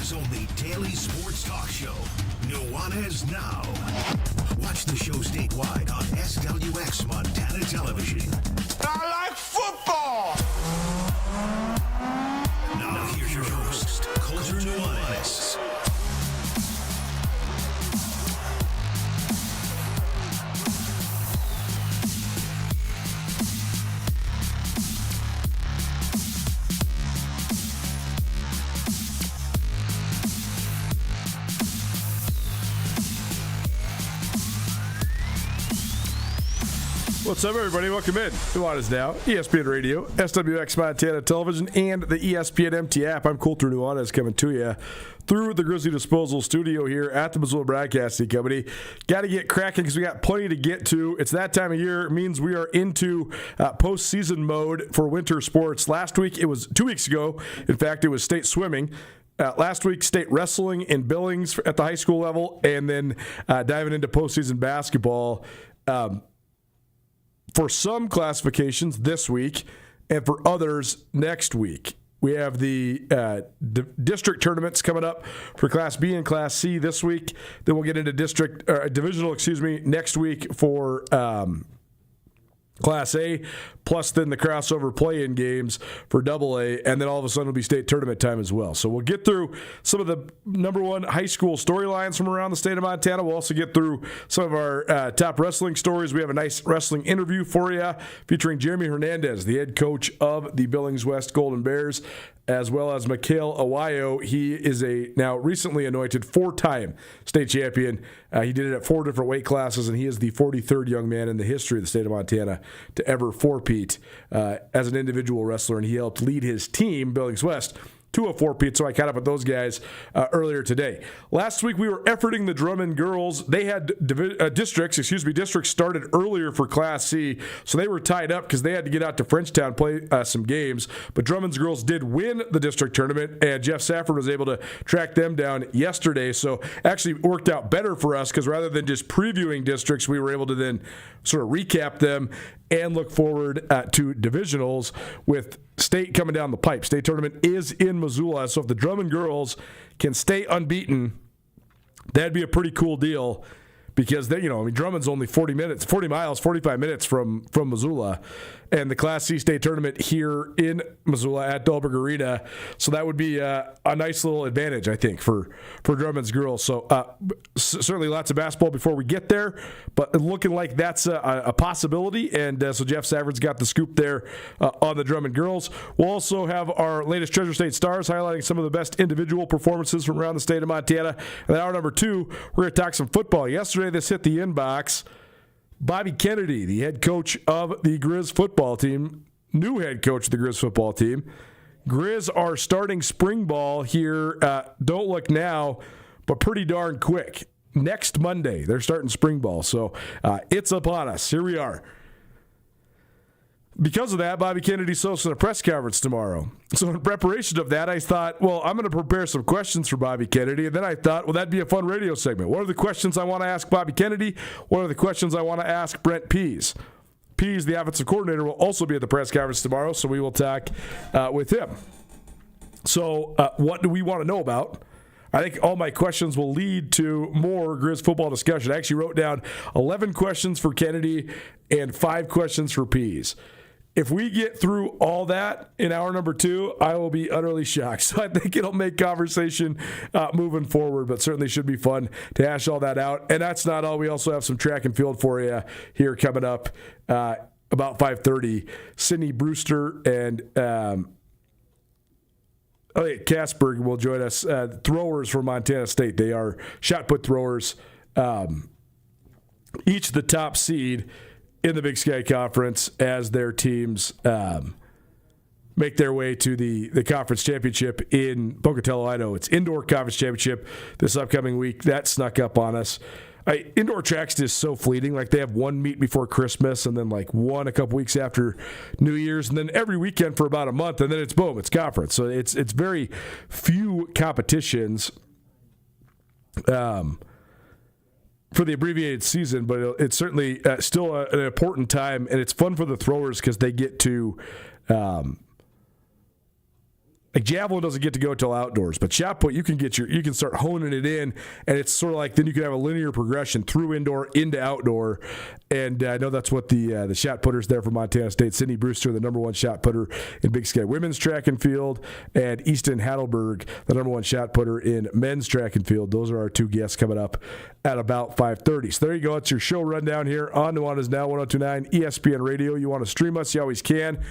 America's only daily sports talk show, Nuanez Now. Watch the show statewide on SWX Montana Television. I like football! Now here's your host, Coulter Nuanez. What's up, everybody? Welcome in. Nuanez Now, ESPN Radio, SWX Montana Television, and the ESPN MT app. I'm Coulter Nuanez coming to you through the Grizzly Disposal Studio here at the Missoula Broadcasting Company. Got to get cracking because we got plenty to get to. It's that time of year. It means we are into postseason mode for winter sports. Last week, it was 2 weeks ago. In fact, it was state swimming. Last week, state wrestling in Billings at the high school level, and then diving into postseason basketball. For some classifications this week, and for others next week. We have the district tournaments coming up for Class B and Class C this week. Then we'll get into divisional, next week for Class A, plus then the crossover play-in games for Double A, and then all of a sudden it'll be state tournament time as well. So we'll get through some of the number one high school storylines from around the state of Montana. We'll also get through some of our top wrestling stories. We have a nice wrestling interview for you featuring Jeremy Hernandez, the head coach of the Billings West Golden Bears, as well as Mikhail Awayo. He is a now recently anointed 4-time state champion. He did it at 4 different weight classes, and he is the 43rd young man in the history of the state of Montana to ever four-peat as an individual wrestler, and he helped lead his team, Billings West, to a four-peat, so I caught up with those guys earlier today. Last week, we were efforting the Drummond girls. They had districts started earlier for Class C, so they were tied up because they had to get out to Frenchtown, play some games. But Drummond's girls did win the district tournament, and Jeff Safford was able to track them down yesterday. So actually worked out better for us because rather than just previewing districts, we were able to then sort of recap them and look forward to divisionals with state coming down the pipe. State tournament is in Missoula, so if the Drummond girls can stay unbeaten, that'd be a pretty cool deal because they, Drummond's only 45 minutes from Missoula, and the Class C state tournament here in Missoula at Dahlberg Arena. So that would be a nice little advantage, I think, for Drummond's girls. So certainly lots of basketball before we get there, but looking like that's a possibility. And so Jeff Safford's got the scoop there on the Drummond girls. We'll also have our latest Treasure State Stars highlighting some of the best individual performances from around the state of Montana. And hour number 2, we're going to talk some football. Yesterday, this hit the inbox. Bobby Kennedy, the head coach of the Grizz football team, new head coach of the Grizz football team. Grizz are starting spring ball here. Don't look now, but pretty darn quick. Next Monday, they're starting spring ball. So it's upon us. Here we are. Because of that, Bobby Kennedy's hosting a press conference tomorrow. So in preparation of that, I thought, well, I'm going to prepare some questions for Bobby Kennedy. And then I thought, well, that'd be a fun radio segment. What are the questions I want to ask Bobby Kennedy? What are the questions I want to ask Brent Pease? Pease, the offensive coordinator, will also be at the press conference tomorrow, so we will talk with him. So what do we want to know about? I think all my questions will lead to more Grizz football discussion. I actually wrote down 11 questions for Kennedy and 5 questions for Pease. If we get through all that in hour number 2, I will be utterly shocked. So I think it'll make conversation moving forward, but certainly should be fun to hash all that out. And that's not all. We also have some track and field for you here coming up about 5:30. Sydney Brewster and Elliot Kasberg will join us. Throwers from Montana State. They are shot put throwers, each the top seed in the Big Sky Conference as their teams make their way to the conference championship in Pocatello, Idaho. It's indoor conference championship this upcoming week. That snuck up on us. Indoor track's just so fleeting. Like they have one meet before Christmas and then like one a couple weeks after New Year's and then every weekend for about a month and then it's boom, it's conference. So it's very few competitions for the abbreviated season, but it's certainly still an important time, and it's fun for the throwers because they get to Like javelin doesn't get to go till outdoors, but shot put you can start honing it in, and it's sort of like then you can have a linear progression through indoor into outdoor, and I know that's what the shot putters there from Montana State, Sydney Brewster, the number one shot putter in Big Sky women's track and field, and Easton Hadelberg, the number one shot putter in men's track and field. Those are our two guests coming up at about 5:30. So there you go. It's your show rundown here on Nuanez Now 102.9 ESPN Radio. You want to stream us, you always can.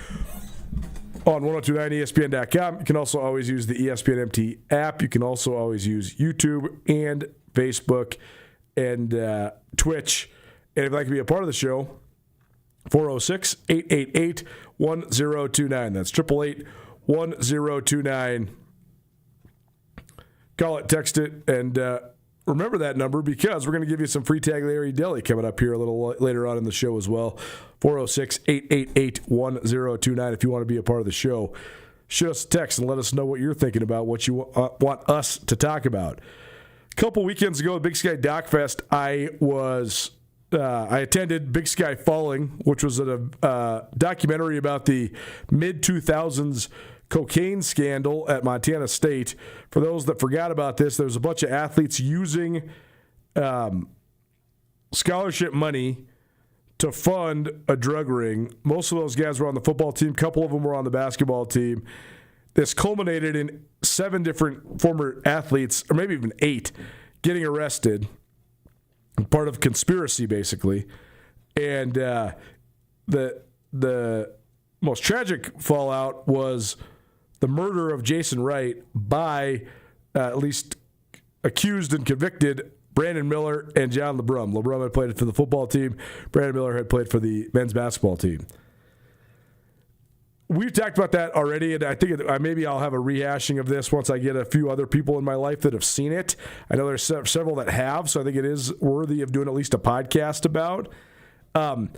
On 1029ESPN.com. You can also always use the ESPN MT app. You can also always use YouTube and Facebook and Twitch. And if you'd like to be a part of the show, 406-888-1029. That's 888-1029. Call it, text it, and remember that number because we're going to give you some free Taglieri Deli coming up here a little later on in the show as well. 406-888-1029 if you want to be a part of the show. Shoot us a text and let us know what you're thinking about, what you want us to talk about. A couple weekends ago at Big Sky Doc Fest, I attended Big Sky Falling, which was a documentary about the mid-2000s cocaine scandal at Montana State. For those that forgot about this, there was a bunch of athletes using scholarship money to fund a drug ring. Most of those guys were on the football team. A couple of them were on the basketball team. This culminated in 7 different former athletes, or maybe even 8, getting arrested. Part of conspiracy, basically. And the most tragic fallout was the murder of Jason Wright by at least accused and convicted Brandon Miller and John LeBrum. LeBrum had played for the football team. Brandon Miller had played for the men's basketball team. We've talked about that already, and I think maybe I'll have a rehashing of this once I get a few other people in my life that have seen it. I know there's several that have, so I think it is worthy of doing at least a podcast about. But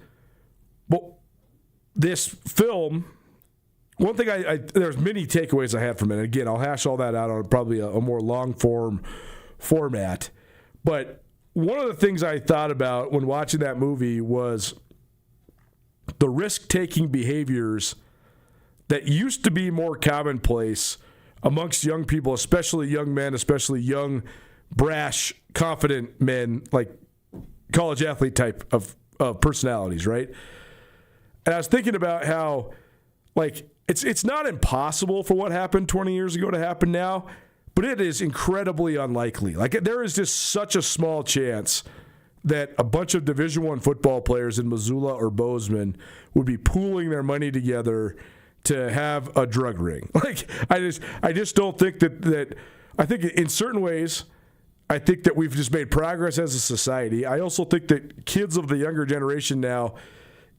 this film, one thing there's many takeaways I had from it. And again, I'll hash all that out on probably a more long-form format. But one of the things I thought about when watching that movie was the risk-taking behaviors that used to be more commonplace amongst young people, especially young men, especially young, brash, confident men, like college athlete type of personalities, right? And I was thinking about how, like, it's not impossible for what happened 20 years ago to happen now, but it is incredibly unlikely. Like, there is just such a small chance that a bunch of Division I football players in Missoula or Bozeman would be pooling their money together to have a drug ring. Like, I just don't think that I think in certain ways, I think that we've just made progress as a society. I also think that kids of the younger generation now,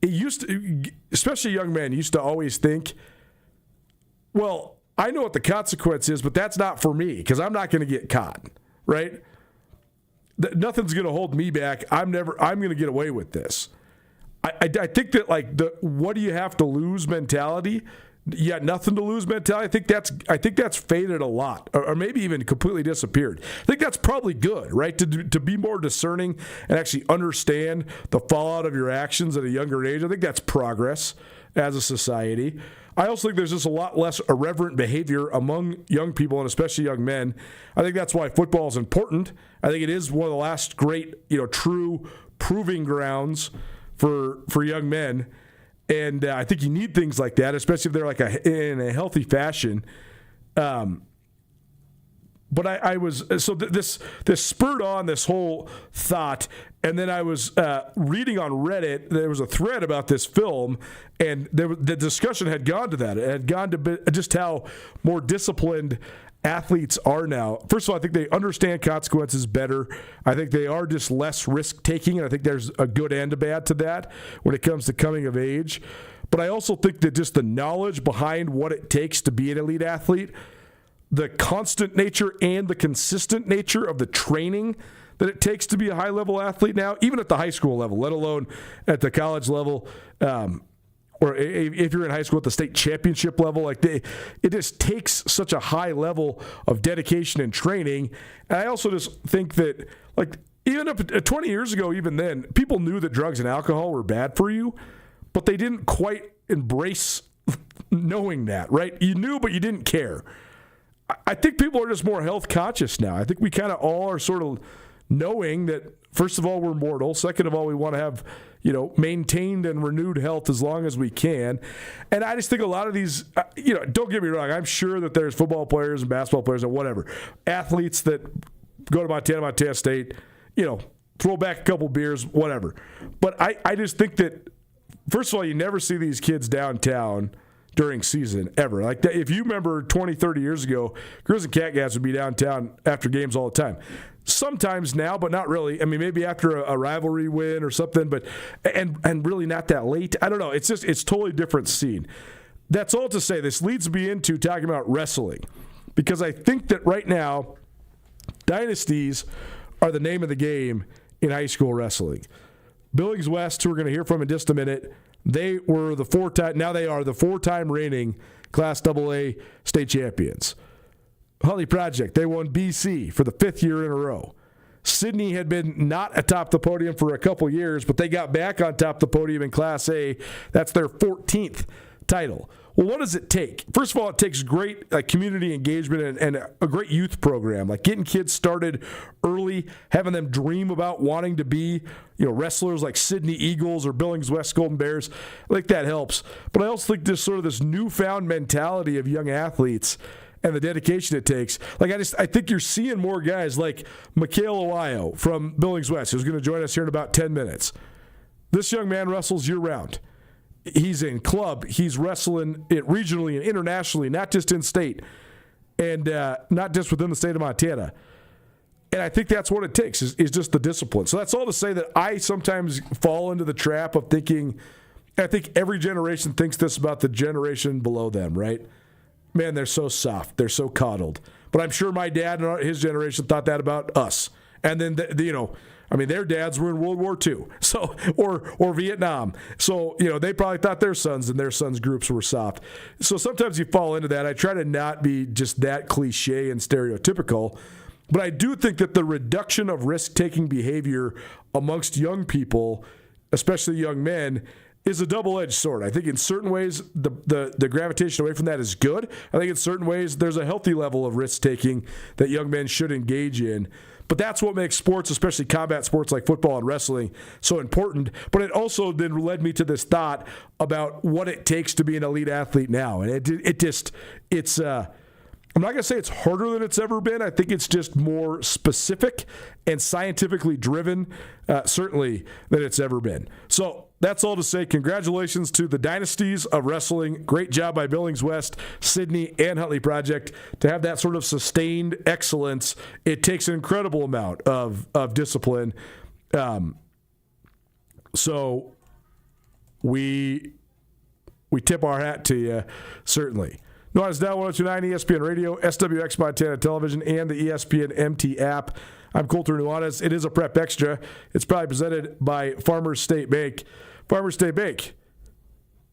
it used to, especially young men, used to always think, well, I know what the consequence is, but that's not for me because I'm not going to get caught, right? Nothing's going to hold me back. I'm going to get away with this. I think that, like, the what do you have to lose mentality, you got nothing to lose mentality, I think that's faded a lot, or maybe even completely disappeared. I think that's probably good, right? To be more discerning and actually understand the fallout of your actions at a younger age. I think that's progress as a society. I also think there's just a lot less irreverent behavior among young people, and especially young men. I think that's why football is important. I think it is one of the last great, true proving grounds for young men, and I think you need things like that, especially if they're like in a healthy fashion. But I was this spurred on this whole thought, and then I was reading on Reddit. There was a thread about this film, and the discussion had gone to that. It had gone to just how more disciplined athletes are now. First of all, I think they understand consequences better. I think they are just less risk-taking, and I think there's a good and a bad to that when it comes to coming of age. But I also think that just the knowledge behind what it takes to be an elite athlete, the constant nature and the consistent nature of the training that it takes to be a high-level athlete now, even at the high school level, let alone at the college level, or if you're in high school at the state championship level, like it just takes such a high level of dedication and training. And I also just think that, like, even up 20 years ago, even then, people knew that drugs and alcohol were bad for you, but they didn't quite embrace knowing that, right? You knew, but you didn't care. I think people are just more health conscious now. I think we kind of all are sort of knowing that, first of all, we're mortal. Second of all, we want to have, maintained and renewed health as long as we can. And I just think a lot of these, don't get me wrong, I'm sure that there's football players and basketball players and whatever, athletes that go to Montana State, throw back a couple beers, whatever. But I just think that, first of all, you never see these kids downtown during season ever. Like that, if you remember 20, 30 years ago, Grizz and Catguys would be downtown after games all the time. Sometimes now, but not really. I mean, maybe after a rivalry win or something, but and really not that late. I don't know. It's totally different scene. That's all to say. This leads me into talking about wrestling, because I think that right now, dynasties are the name of the game in high school wrestling. Billings West, who we're going to hear from in just a minute, they were the four-time reigning Class AA state champions. Huntley Project, they won BC for the 5th year in a row. Sydney had been not atop the podium for a couple years, but they got back on top of the podium in Class A. That's their 14th title. Well, what does it take? First of all, it takes great community engagement and a great youth program, like getting kids started early, having them dream about wanting to be, wrestlers like Sydney Eagles or Billings West Golden Bears. I think that helps. But I also think there's sort of this newfound mentality of young athletes and the dedication it takes. I think you're seeing more guys like Mikhail Ohio from Billings West, who's going to join us here in about 10 minutes. This young man wrestles year-round. He's in club. He's wrestling it regionally and internationally, not just in state, and not just within the state of Montana. And I think that's what it takes is just the discipline. So that's all to say that I sometimes fall into the trap of thinking, I think every generation thinks this about the generation below them, right? Man, they're so soft. They're so coddled. But I'm sure my dad and his generation thought that about us. And then, their dads were in World War II, so or Vietnam. So, they probably thought their sons and their sons' groups were soft. So sometimes you fall into that. I try to not be just that cliche and stereotypical, but I do think that the reduction of risk-taking behavior amongst young people, especially young men, is a double-edged sword. I think in certain ways the gravitation away from that is good. I think in certain ways there's a healthy level of risk-taking that young men should engage in. But that's what makes sports, especially combat sports like football and wrestling, so important. But it also then led me to this thought about what it takes to be an elite athlete now. And it's I'm not going to say it's harder than it's ever been. I think it's just more specific and scientifically driven, certainly, than it's ever been. So that's all to say. Congratulations to the dynasties of wrestling. Great job by Billings West, Sydney, and Huntley Project. To have that sort of sustained excellence, it takes an incredible amount of discipline. So we tip our hat to you, certainly. Nuanez Now, 102.9 ESPN Radio, SWX Montana Television, and the ESPN MT app. I'm Colter Nuanez. It is a Prep Extra. It's probably presented by Farmers State Bank. Farmers State Bank.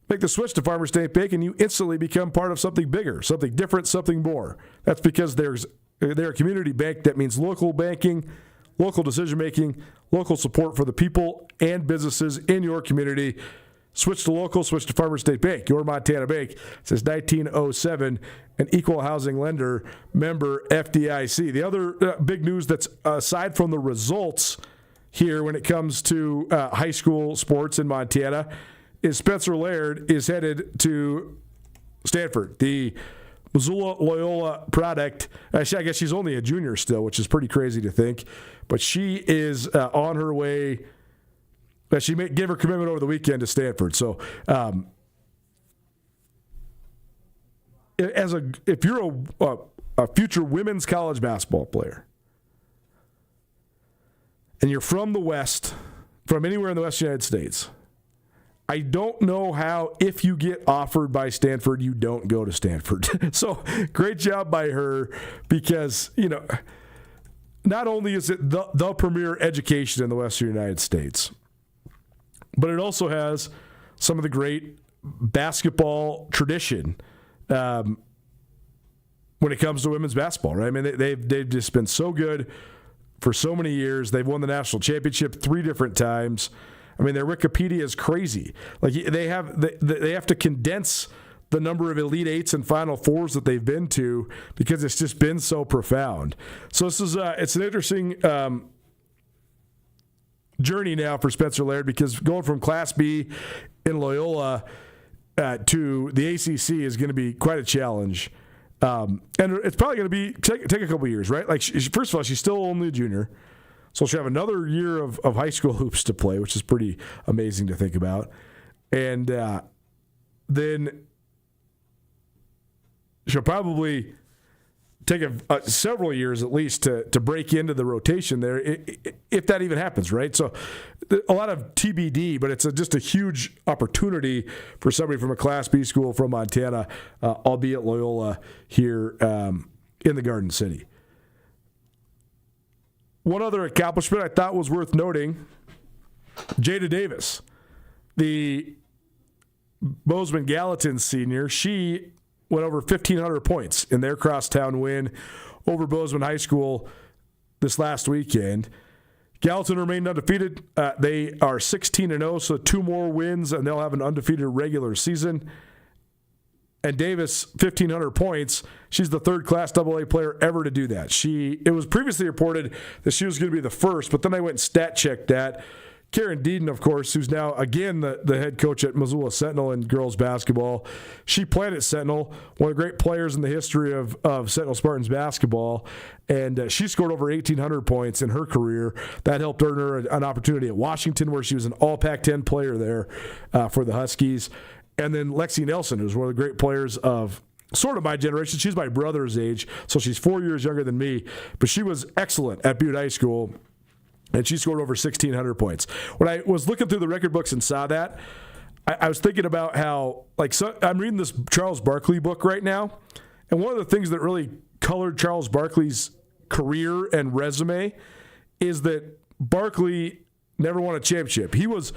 Make the switch to Farmers State Bank, and you instantly become part of something bigger, something different, something more. That's because they're a community bank. That means local banking, local decision-making, local support for the people and businesses in your community. Switch to local, switch to Farmers State Bank, your Montana bank since 1907, an equal housing lender, member FDIC. The other big news that's aside from the results here when it comes to high school sports in Montana is Spencer Laird is headed to Stanford. The Missoula Loyola product, actually, I guess she's only a junior still, which is pretty crazy to think, but she is on her way. She gave her commitment over the weekend to Stanford. So, if you're a future women's college basketball player, and you're from the West, from anywhere in the Western United States, I don't know how, if you get offered by Stanford, you don't go to Stanford. So, great job by her, because not only is it the premier education in the Western United States, but it also has some of the great basketball tradition when it comes to women's basketball, right? I mean, they've just been so good for so many years. They've won the national championship 3 different times. I mean, their Wikipedia is crazy. Like they have to condense the number of Elite Eights and Final Fours that they've been to, because it's just been so profound. So this is it's an interesting journey now for Spencer Laird, because going from Class B in Loyola to the ACC is going to be quite a challenge. And it's probably going to be take a couple years, right? Like, first of all, she's still only a junior, so she'll have another year of high school hoops to play, which is pretty amazing to think about. And then she'll probably take several years at least to break into the rotation there, if that even happens, right? So a lot of TBD, but it's just a huge opportunity for somebody from a Class B school from Montana, albeit Loyola here in the Garden City. One other accomplishment I thought was worth noting, Jada Davis, the Bozeman Gallatin senior, she went over 1,500 points in their crosstown win over Bozeman High School this last weekend. Gallatin remained undefeated. They are 16-0, so 2 more wins, and they'll have an undefeated regular season. And Davis, 1,500 points. She's the third Class AA player ever to do that. It was previously reported that she was going to be the first, but then I went and stat checked that. Karen Deedon, of course, who's now, again, the head coach at Missoula Sentinel in girls basketball. She played at Sentinel, one of the great players in the history of Sentinel Spartans basketball, and she scored over 1,800 points in her career. That helped earn her an opportunity at Washington, where she was an all Pac-10 player there for the Huskies. And then Lexi Nelson, who's one of the great players of sort of my generation. She's my brother's age, so she's 4 years younger than me, but she was excellent at Butte High School, and she scored over 1,600 points. When I was looking through the record books and saw that, I was thinking about how, I'm reading this Charles Barkley book right now, and one of the things that really colored Charles Barkley's career and resume is that Barkley never won a championship. He was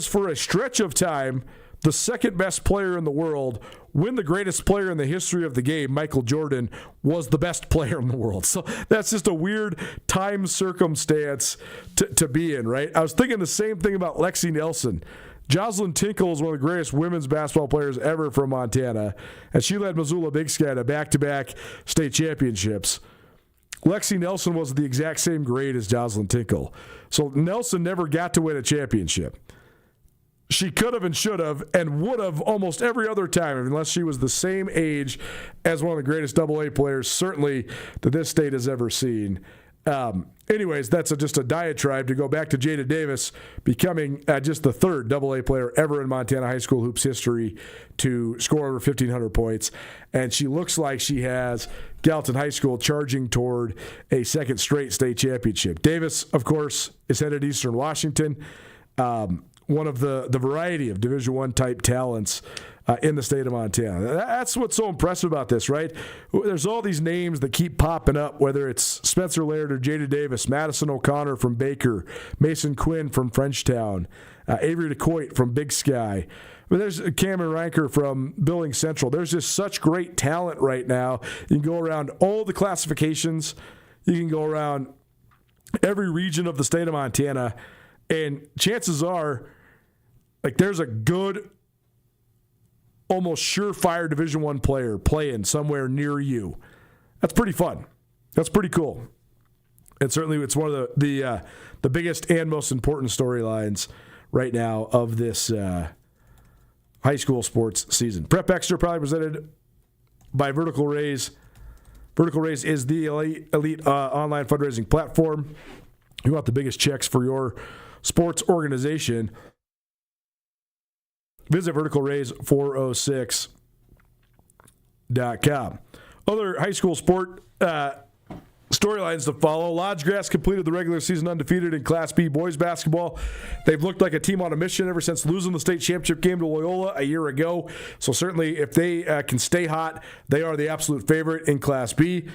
for a stretch of time the second best player in the world, when the greatest player in the history of the game, Michael Jordan, was the best player in the world. So that's just a weird time circumstance to be in, right? I was thinking the same thing about Lexi Nelson. Jocelyn Tinkle is one of the greatest women's basketball players ever from Montana, and she led Missoula Big Sky to back-to-back state championships. Lexi Nelson was the exact same grade as Jocelyn Tinkle. So Nelson never got to win a championship. She could have and should have and would have almost every other time, unless she was the same age as one of the greatest AA players, certainly, that this state has ever seen. Anyways, that's just a diatribe to go back to Jada Davis becoming just the third AA player ever in Montana high school hoops history to score over 1,500 points. And she looks like she has Gallatin High School charging toward a second straight state championship. Davis, of course, is headed to Eastern Washington. One of the variety of Division I type talents in the state of Montana. That's what's so impressive about this, right? There's all these names that keep popping up, whether it's Spencer Laird or Jada Davis, Madison O'Connor from Baker, Mason Quinn from Frenchtown, Avery DeCoit from Big Sky. But there's Cameron Ranker from Billings Central. There's just such great talent right now. You can go around all the classifications. You can go around every region of the state of Montana, and chances are, there's a good, almost surefire Division I player playing somewhere near you. That's pretty fun. That's pretty cool. And certainly it's one of the biggest and most important storylines right now of this high school sports season. Prep Extra probably presented by Vertical Raise. Vertical Raise is the elite online fundraising platform. You want the biggest checks for your sports organization. Visit verticalraise406.com. Other high school sport storylines to follow. Lodge Grass completed the regular season undefeated in Class B boys basketball. They've looked like a team on a mission ever since losing the state championship game to Loyola a year ago. So certainly if they can stay hot, they are the absolute favorite in Class B.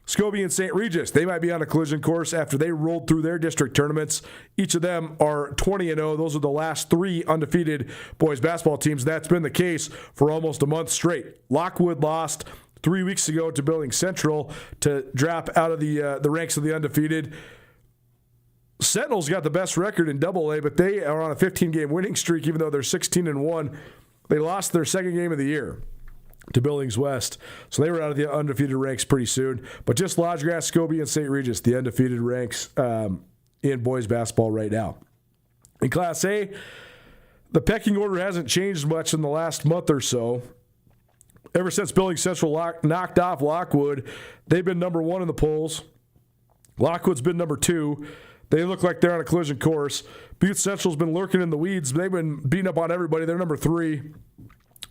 Scobie and St. Regis, they might be on a collision course after they rolled through their district tournaments. Each of them are 20-0. Those are the last 3 undefeated boys basketball teams. That's been the case for almost a month straight. Lockwood lost 3 weeks ago to Billings Central to drop out of the ranks of the undefeated. Sentinel's got the best record in AA, but they are on a 15-game winning streak, even though they're 16-1 They lost their second game of the year to Billings West, so they were out of the undefeated ranks pretty soon. But just Lodgegrass, Scobie, and St. Regis, the undefeated ranks in boys basketball right now. In Class A, the pecking order hasn't changed much in the last month or so. Ever since Billings Central knocked off Lockwood, they've been number 1 in the polls. Lockwood's been number 2. They look like they're on a collision course. Butte Central's been lurking in the weeds. They've been beating up on everybody. They're number 3.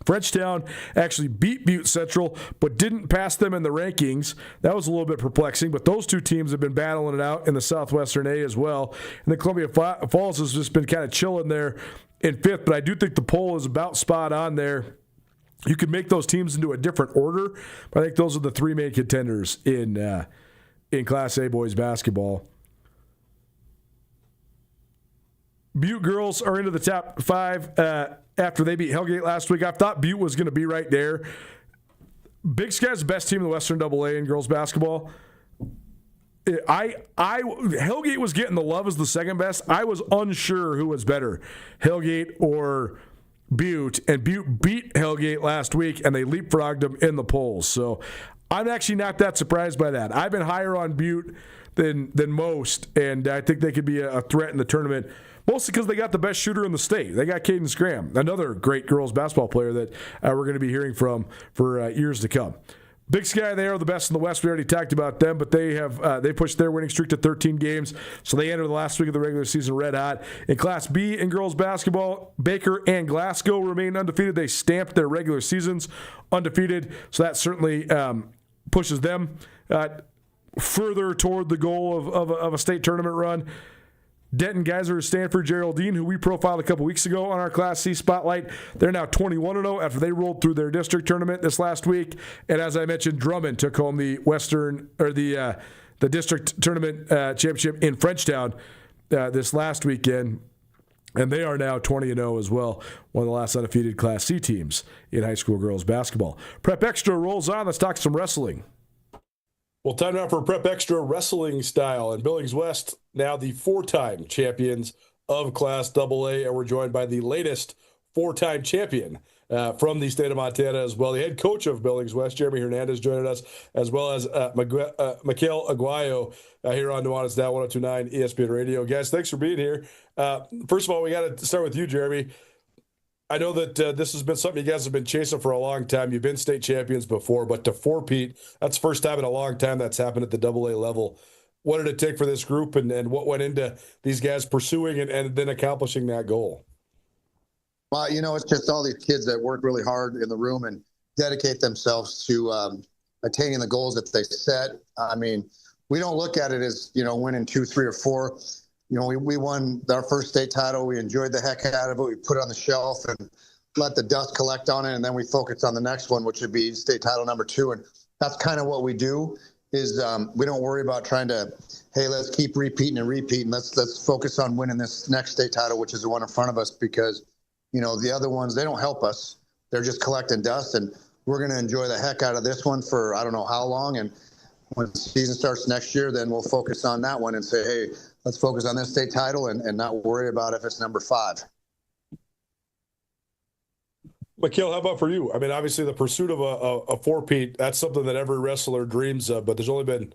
Frenchtown actually beat Butte Central, but didn't pass them in the rankings. That was a little bit perplexing, but those two teams have been battling it out in the Southwestern A as well. And then Columbia Falls has just been kind of chilling there in 5th, but I do think the poll is about spot on there. You could make those teams into a different order, but I think those are the 3 main contenders in Class A boys basketball. Butte girls are into the top 5 after they beat Hellgate last week. I thought Butte was going to be right there. Big Sky's the best team in the Western AA in girls basketball. Hellgate was getting the love as the second best. I was unsure who was better, Hellgate or Butte, and Butte beat Hellgate last week, and they leapfrogged them in the polls. So I'm actually not that surprised by that. I've been higher on Butte than most, and I think they could be a threat in the tournament, mostly because they got the best shooter in the state. They got Caden Scram, another great girls basketball player that we're going to be hearing from for years to come. Big Sky, they are the best in the West. We already talked about them, but they pushed their winning streak to 13 games, so they entered the last week of the regular season red hot. In Class B in girls basketball, Baker and Glasgow remain undefeated. They stamped their regular seasons undefeated, so that certainly pushes them further toward the goal of a state tournament run. Denton, Geyser, Stanford, Geraldine, who we profiled a couple weeks ago on our Class C Spotlight, they're now 21-0 after they rolled through their district tournament this last week. And as I mentioned, Drummond took home the district tournament championship in Frenchtown this last weekend. And they are now 20-0 as well, one of the last undefeated Class C teams in high school girls basketball. Prep Extra rolls on. Let's talk some wrestling. Well, time now for Prep Extra wrestling style. And Billings West, now the 4-time champions of Class AA, and we're joined by the latest 4-time champion from the state of Montana as well. The head coach of Billings West, Jeremy Hernandez, joining us, as well as Mikael Aguayo here on Nuanez Now, 102.9 ESPN Radio. Guys, thanks for being here. First of all, we got to start with you, Jeremy. I know that this has been something you guys have been chasing for a long time. You've been state champions before, but to four-peat, that's the first time in a long time that's happened at the AA level. What did it take for this group, and what went into these guys pursuing and then accomplishing that goal? Well, it's just all these kids that work really hard in the room and dedicate themselves to attaining the goals that they set. I mean, we don't look at it as, winning 2, 3, or 4. We won our first state title. We enjoyed the heck out of it. We put it on the shelf and let the dust collect on it, and then we focus on the next one, which would be state title number 2. And that's kind of what we do. Is we don't worry about trying to, hey, let's keep repeating. Let's focus on winning this next state title, which is the one in front of us, because, the other ones, they don't help us. They're just collecting dust, and we're going to enjoy the heck out of this one for I don't know how long. And when the season starts next year, then we'll focus on that one and say, hey, let's focus on this state title and not worry about if it's number 5. Mikael, how about for you? I mean, obviously the pursuit of a four-peat, that's something that every wrestler dreams of, but there's only been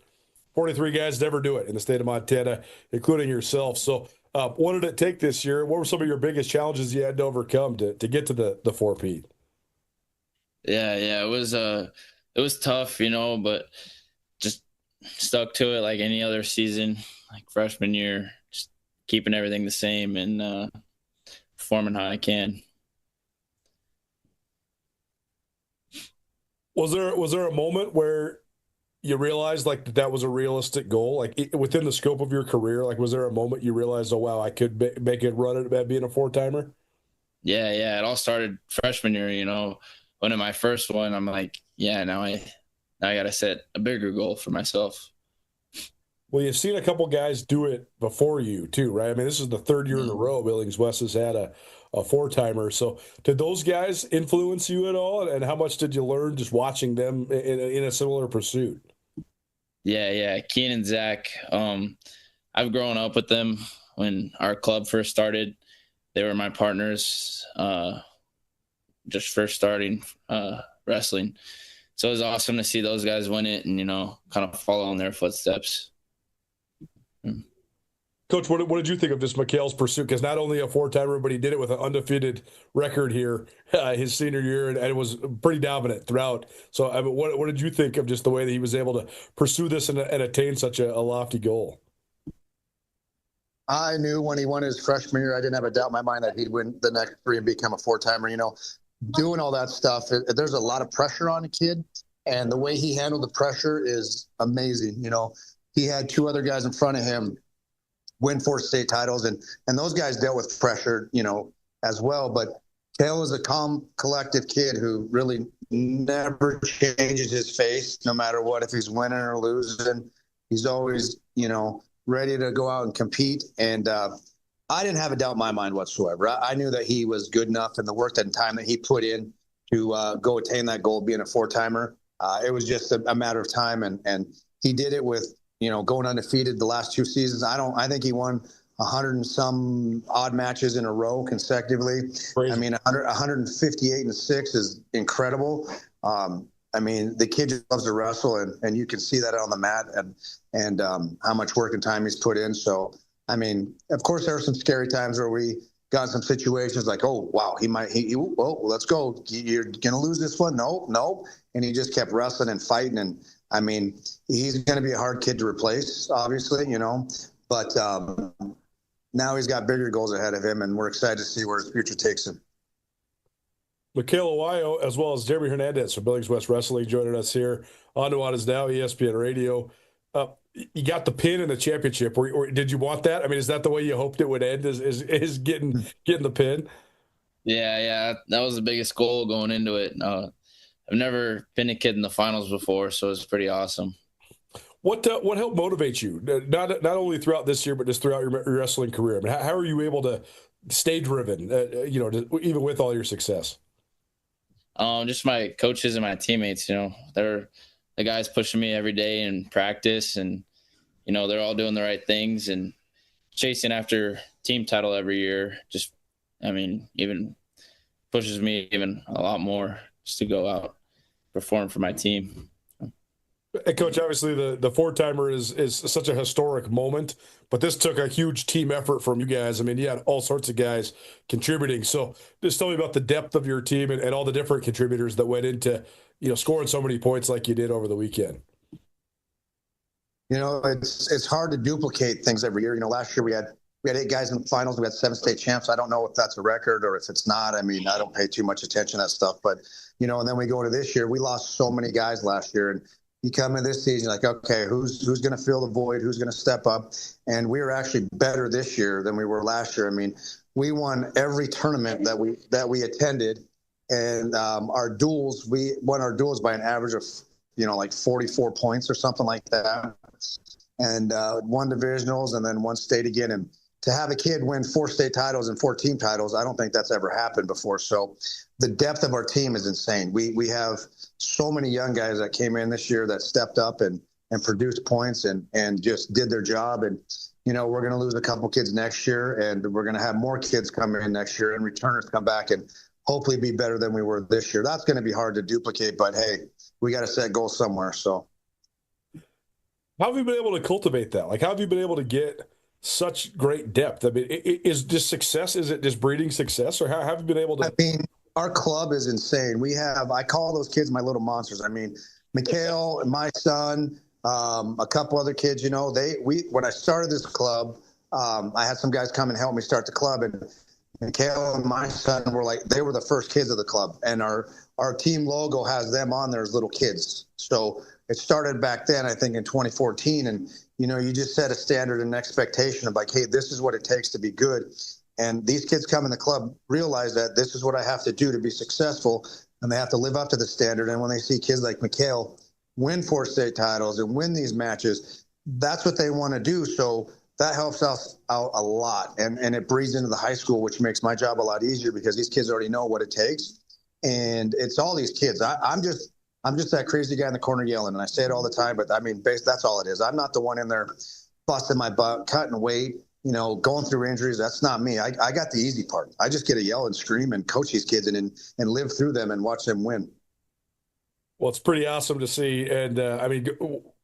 43 guys to ever do it in the state of Montana, including yourself. So what did it take this year? What were some of your biggest challenges you had to overcome to get to the four-peat? Yeah, it was tough, but just stuck to it like any other season, like freshman year, just keeping everything the same and performing how I can. Was there a moment where you realized like that was a realistic goal, like within the scope of your career? Like, was there a moment you realized, oh wow, I could make it run at being a 4-timer? Yeah, it all started freshman year. Winning my first one, I'm like, yeah, now I got to set a bigger goal for myself. Well, you've seen a couple guys do it before you too, right? I mean, this is the third year in a row Billings West has had a 4-timer. So did those guys influence you at all? And how much did you learn just watching them in a similar pursuit? Yeah. Keen and Zach, I've grown up with them when our club first started. They were my partners just first starting wrestling. So it was awesome to see those guys win it and, kind of follow in their footsteps. Coach, what did you think of just Mikhail's pursuit? Because not only a four-timer, but he did it with an undefeated record here his senior year, and it was pretty dominant throughout. So, I mean, what did you think of just the way that he was able to pursue this and attain such a lofty goal? I knew when he won his freshman year, I didn't have a doubt in my mind that he'd win the next three and become a four-timer. Doing all that stuff, there's a lot of pressure on a kid, and the way he handled the pressure is amazing. He had two other guys in front of him win 4 state titles, and those guys dealt with pressure, as well. But Kale is a calm, collective kid who really never changes his face, no matter what. If he's winning or losing, he's always, ready to go out and compete. And I didn't have a doubt in my mind whatsoever. I knew that he was good enough, and the work and time that he put in to go attain that goal of being a four-timer, it was just a matter of time. And he did it with, going undefeated the last 2 seasons. I think he won 100 and some odd matches in a row consecutively. Crazy. I mean, 158-6 is incredible. The kid just loves to wrestle, and you can see that on the mat and how much work and time he's put in. So, of course, there were some scary times where we got in some situations like, oh, wow, let's go. You're going to lose this one. No. And he just kept wrestling and fighting. And he's going to be a hard kid to replace, obviously, but now he's got bigger goals ahead of him, and we're excited to see where his future takes him. Mikhail Awayo, as well as Jeremy Hernandez from Billings West Wrestling, joining us here on Nuanez Now, ESPN Radio. You got the pin in the championship. Or did you want that? Is that the way you hoped it would end? Is getting the pin? Yeah, that was the biggest goal going into it. I've never been a kid in the finals before, so it's pretty awesome. What helped motivate you, not only throughout this year, but just throughout your wrestling career? How are you able to stay driven, even with all your success? Just my coaches and my teammates, they're the guys pushing me every day in practice, and, they're all doing the right things and chasing after team title every year. Just, even pushes me even a lot more just to go out, perform for my team. Hey, Coach, obviously the four-timer is such a historic moment, but this took a huge team effort from you guys. You had all sorts of guys contributing. So just tell me about the depth of your team and all the different contributors that went into, scoring so many points like you did over the weekend. It's hard to duplicate things every year. Last year we had 8 guys in the finals. We had 7 state champs. I don't know if that's a record or if it's not. I don't pay too much attention to that stuff. But, and then we go into this year. We lost so many guys last year. And you come in this season like, okay, who's going to fill the void? Who's going to step up? And we were actually better this year than we were last year. We won every tournament that we attended. And we won our duels by an average of, like 44 points or something like that. And won divisionals and then won state again. And to have a kid win 4 state titles and 4 team titles, I don't think that's ever happened before. So the depth of our team is insane. We have so many young guys that came in this year that stepped up and produced points and just did their job. And, we're going to lose a couple kids next year, and we're going to have more kids come in next year and returners come back and hopefully be better than we were this year. That's going to be hard to duplicate, but hey, we got to set goals somewhere. So how have you been able to cultivate that? How have you been able to get such great depth? Is this success? Is it just breeding success, or how have you been able to? Our club is insane. I call those kids my little monsters. Mikhail and my son, a couple other kids, when I started this club, I had some guys come and help me start the club, and Mikhail and my son they were the first kids of the club, and our team logo has them on there as little kids. So it started back then, I think in 2014. And, you just set a standard and expectation of hey, this is what it takes to be good. And these kids come in the club, realize that this is what I have to do to be successful, and they have to live up to the standard. And when they see kids like Mikhail win 4 state titles and win these matches, that's what they want to do. So that helps us out a lot. And it breeds into the high school, which makes my job a lot easier because these kids already know what it takes. And it's all these kids. I'm just that crazy guy in the corner yelling, and I say it all the time, but that's all it is. I'm not the one in there busting my butt, cutting weight. going through injuries, that's not me. I got the easy part. I just get to yell and scream and coach these kids and live through them and watch them win. Well, it's pretty awesome to see. And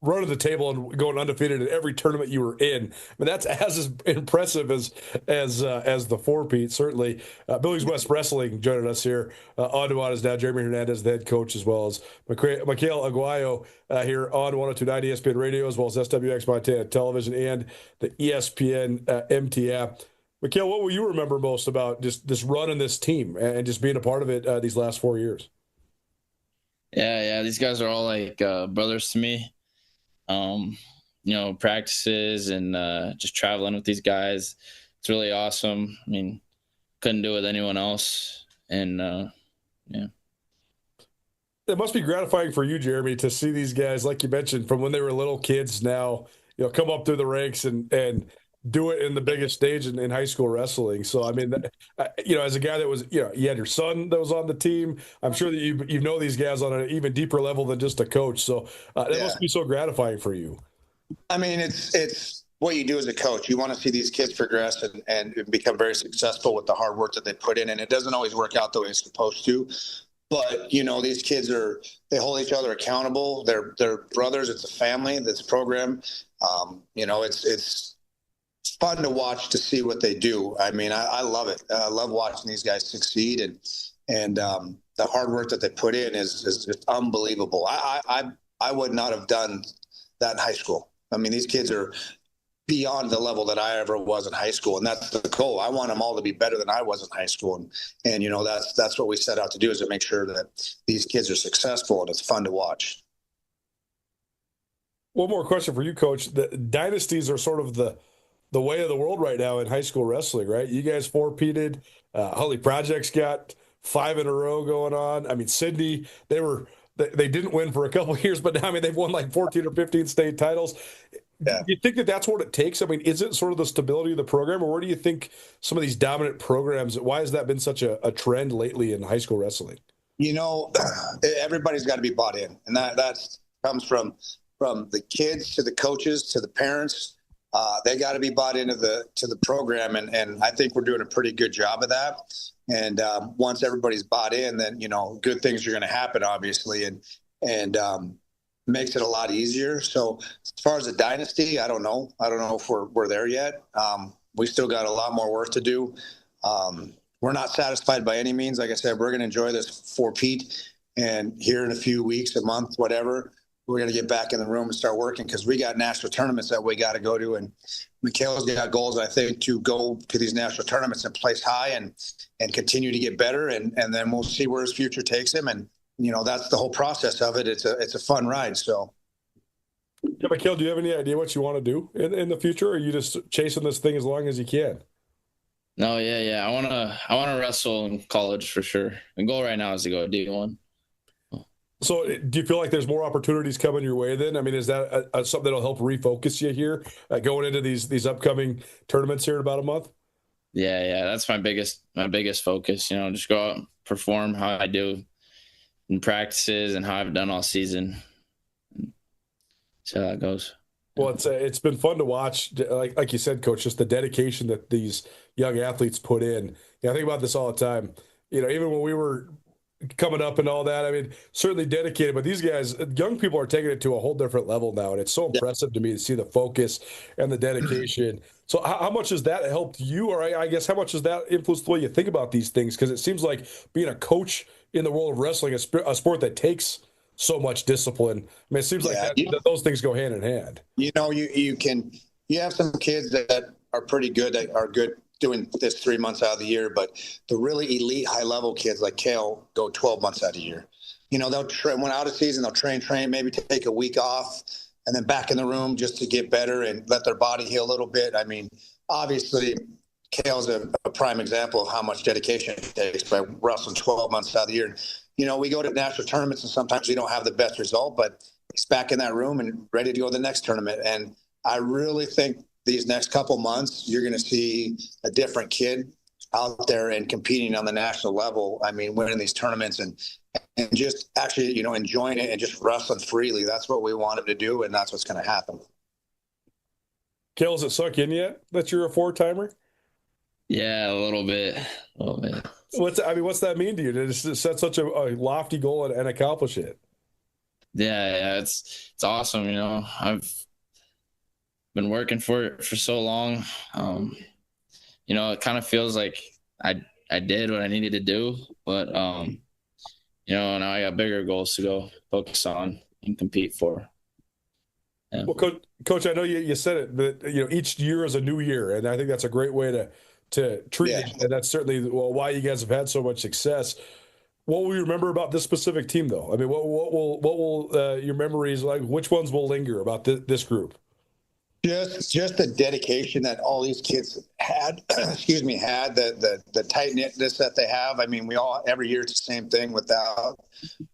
running the table and going undefeated in every tournament you were in. I mean, that's as impressive as the four-peat, certainly. Billy's West Wrestling joining us here on Nuanez Now. Jeremy Hernandez, the head coach, as well as Mikhail Aguayo here on 102.9 ESPN Radio, as well as SWX Montana Television and the ESPN MT app. Mikhail, what will you remember most about just running this team and just being a part of it these last 4 years? Yeah. These guys are all like brothers to me. Practices and just traveling with these guys. It's really awesome. I mean, couldn't do it with anyone else. And yeah. It must be gratifying for you, Jeremy, to see these guys, like you mentioned, from when they were little kids now, come up through the ranks and do it in the biggest stage in high school wrestling. So, I mean, as a guy that was, you had your son that was on the team, I'm sure that you know these guys on an even deeper level than just a coach. So that must be so gratifying for you. I mean, it's what you do as a coach. You want to see these kids progress and become very successful with the hard work that they put in. And it doesn't always work out the way it's supposed to. But, these kids they hold each other accountable. They're brothers. It's a family, this program. It's fun to watch, to see what they do. I mean, I love it. I love watching these guys succeed, and the hard work that they put in is just unbelievable. I would not have done that in high school. I mean, these kids are beyond the level that I ever was in high school, and that's the goal. I want them all to be better than I was in high school, and that's what we set out to do, is to make sure that these kids are successful and it's fun to watch. One more question for you, Coach. The dynasties are sort of the way of the world right now in high school wrestling, right? You guys four-peated. Holy Projects got 5 in a row going on. I mean, Sydney, they didn't win for a couple of years, but now, I mean, they've won like 14 or 15 state titles. Yeah. Do you think that that's what it takes? I mean, is it sort of the stability of the program, or where do you think some of these dominant programs, why has that been such a trend lately in high school wrestling? Everybody's got to be bought in, and that comes from the kids to the coaches to the parents. They got to be bought into the program, and I think we're doing a pretty good job of that. And once everybody's bought in, then good things are going to happen, obviously, and makes it a lot easier. So as far as the dynasty, I don't know if we're there yet. We still got a lot more work to do. We're not satisfied by any means. Like I said, we're going to enjoy this four-peat, and here in a few weeks, a month, whatever, we're going to get back in the room and start working, because we got national tournaments that we got to go to. And Mikhail's got goals, I think, to go to these national tournaments and place high and continue to get better. And then we'll see where his future takes him. And, that's the whole process of it. It's a fun ride. So. Yeah, Mikhail, do you have any idea what you want to do in the future? Or are you just chasing this thing as long as you can? No, yeah. I want to wrestle in college for sure. The goal right now is to go D1. So do you feel like there's more opportunities coming your way then? I mean, is that something that'll help refocus you here going into these upcoming tournaments here in about a month? Yeah. That's my biggest focus, just go out and perform how I do in practices and how I've done all season. See how that goes. Well, it's been fun to watch, like you said, Coach, just the dedication that these young athletes put in. I think about this all the time. Even when we were coming up and all that, I mean, certainly dedicated, but these guys, young people, are taking it to a whole different level now, and it's so impressive to me to see the focus and the dedication. So how much has that helped you, or I guess how much has that influenced the way you think about these things? Because it seems like being a coach in the world of wrestling, a sport that takes so much discipline, I mean, it seems like that those things go hand in hand. You have some kids that are pretty good, that are good doing this 3 months out of the year, but the really elite high-level kids like Kale go 12 months out of the year. They'll when out of season, they'll train, maybe take a week off, and then back in the room just to get better and let their body heal a little bit. I mean, obviously, Kale's a prime example of how much dedication it takes by wrestling 12 months out of the year. We go to national tournaments, and sometimes we don't have the best result, but he's back in that room and ready to go to the next tournament. And I really think these next couple months, you're going to see a different kid out there and competing on the national level. I mean, winning these tournaments and just actually, enjoying it and just wrestling freely. That's what we want him to do, and that's what's going to happen. Kale, has it sunk in yet that you're a 4-timer? Yeah, a little bit. What's that mean to you to just set such a lofty goal and accomplish it? Yeah, it's awesome. I've been working for it for so long. It kind of feels like I did what I needed to do, but now I got bigger goals to go focus on and compete for. Yeah. Well, Coach, I know you said it, but each year is a new year, and I think that's a great way to treat it, and that's certainly why you guys have had so much success. What will you remember about this specific team, though? I mean, what will your memories like? Which ones will linger about this group? Just the dedication that all these kids had. Had the tight knitness that they have. I mean, we all every year it's the same thing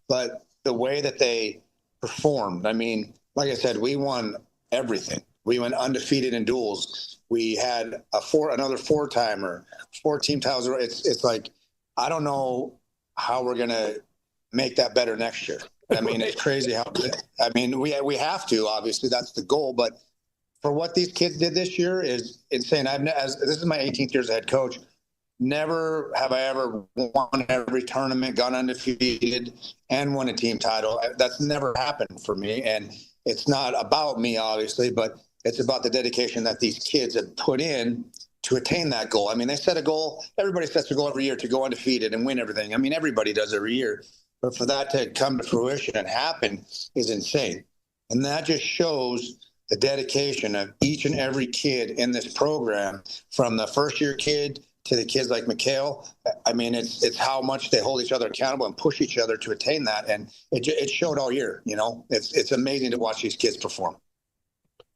but the way that they performed. I mean, like I said, we won everything. We went undefeated in duels. We had another 4-timer, 4 team titles. It's like, I don't know how we're going to make that better next year. I mean, it's crazy we have to, obviously that's the goal, but for what these kids did this year is insane. This is my 18th year as a head coach. Never have I ever won every tournament, gone undefeated, and won a team title. That's never happened for me. And it's not about me, obviously, but it's about the dedication that these kids have put in to attain that goal. I mean, they set a goal. Everybody sets a goal every year to go undefeated and win everything. I mean, everybody does every year. But for that to come to fruition and happen is insane. And that just shows the dedication of each and every kid in this program, from the first-year kid to the kids like Mikhail. I mean, it's how much they hold each other accountable and push each other to attain that. And it showed all year. It's amazing to watch these kids perform.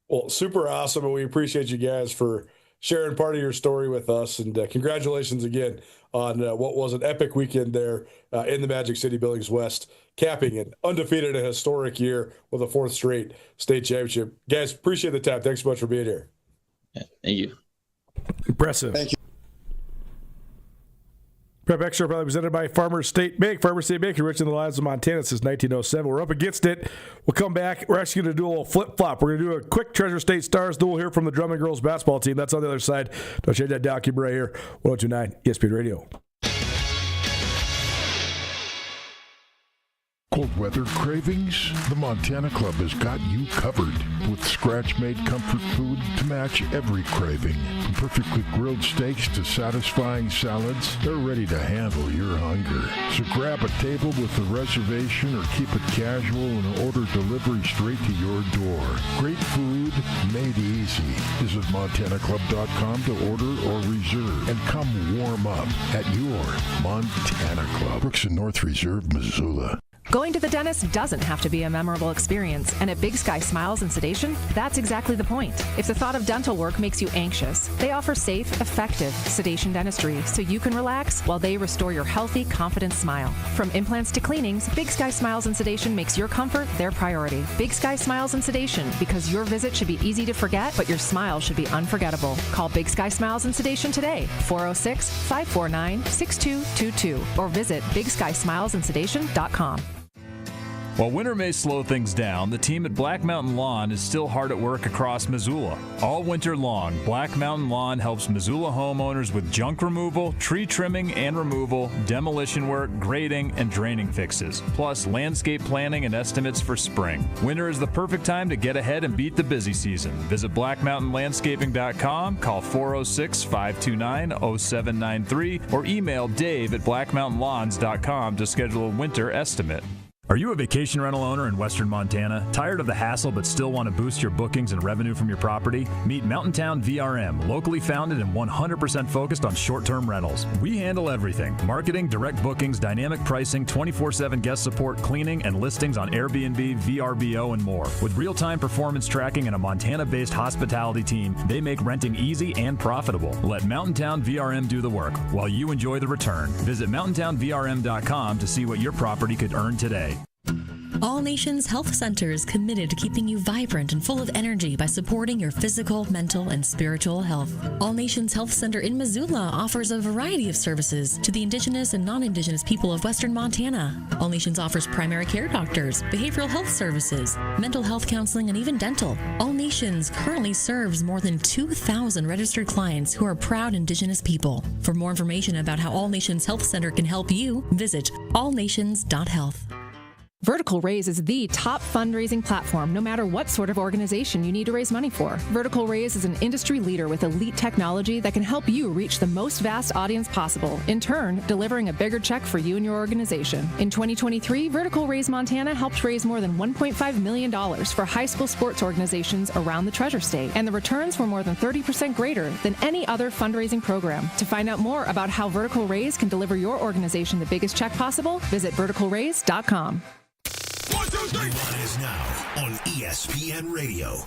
Well, super awesome, and we appreciate you guys for sharing part of your story with us. And congratulations again on what was an epic weekend there in the Magic City Buildings West, capping an undefeated and historic year with a 4th straight state championship. Guys, appreciate the time. Thanks so much for being here. Yeah, thank you. Impressive. Thank you. Prep Extra probably presented by Farmers State Bank. Farmers State Bank, enriching the lives of Montana since 1907. We're up against it. We'll come back. We're actually going to do a little flip-flop. We're going to do a quick Treasure State Stars duel here from the Drummond girls basketball team. That's on the other side. Don't change that down. Keep it right here. 102.9 ESPN Radio. Cold weather cravings? The Montana Club has got you covered with scratch-made comfort food to match every craving. From perfectly grilled steaks to satisfying salads, they're ready to handle your hunger. So grab a table with a reservation or keep it casual and order delivery straight to your door. Great food made easy. Visit MontanaClub.com to order or reserve and come warm up at your Montana Club. Brooks and North Reserve, Missoula. Going to the dentist doesn't have to be a memorable experience, and at Big Sky Smiles and Sedation, that's exactly the point. If the thought of dental work makes you anxious, they offer safe, effective sedation dentistry so you can relax while they restore your healthy, confident smile. From implants to cleanings, Big Sky Smiles and Sedation makes your comfort their priority. Big Sky Smiles and Sedation, because your visit should be easy to forget, but your smile should be unforgettable. Call Big Sky Smiles and Sedation today, 406-549-6222, or visit BigSkySmilesandSedation.com. While winter may slow things down, the team at Black Mountain Lawn is still hard at work across Missoula. All winter long, Black Mountain Lawn helps Missoula homeowners with junk removal, tree trimming and removal, demolition work, grading, and draining fixes, plus landscape planning and estimates for spring. Winter is the perfect time to get ahead and beat the busy season. Visit blackmountainlandscaping.com, call 406-529-0793, or email dave@blackmountainlawns.com to schedule a winter estimate. Are you a vacation rental owner in western Montana? Tired of the hassle but still want to boost your bookings and revenue from your property? Meet Mountain Town VRM, locally founded and 100% focused on short-term rentals. We handle everything: marketing, direct bookings, dynamic pricing, 24/7 guest support, cleaning, and listings on Airbnb, VRBO, and more. With real-time performance tracking and a Montana-based hospitality team, they make renting easy and profitable. Let Mountain Town VRM do the work while you enjoy the return. Visit mountaintownvrm.com to see what your property could earn today. All Nations Health Center is committed to keeping you vibrant and full of energy by supporting your physical, mental, and spiritual health. All Nations Health Center in Missoula offers a variety of services to the Indigenous and non-Indigenous people of Western Montana. All Nations offers primary care doctors, behavioral health services, mental health counseling, and even dental. All Nations currently serves more than 2,000 registered clients who are proud Indigenous people. For more information about how All Nations Health Center can help you, visit allnations.health. Vertical Raise is the top fundraising platform, no matter what sort of organization you need to raise money for. Vertical Raise is an industry leader with elite technology that can help you reach the most vast audience possible, in turn, delivering a bigger check for you and your organization. In 2023, Vertical Raise Montana helped raise more than $1.5 million for high school sports organizations around the Treasure State, and the returns were more than 30% greater than any other fundraising program. To find out more about how Vertical Raise can deliver your organization the biggest check possible, visit verticalraise.com. Nuanez Now on ESPN Radio.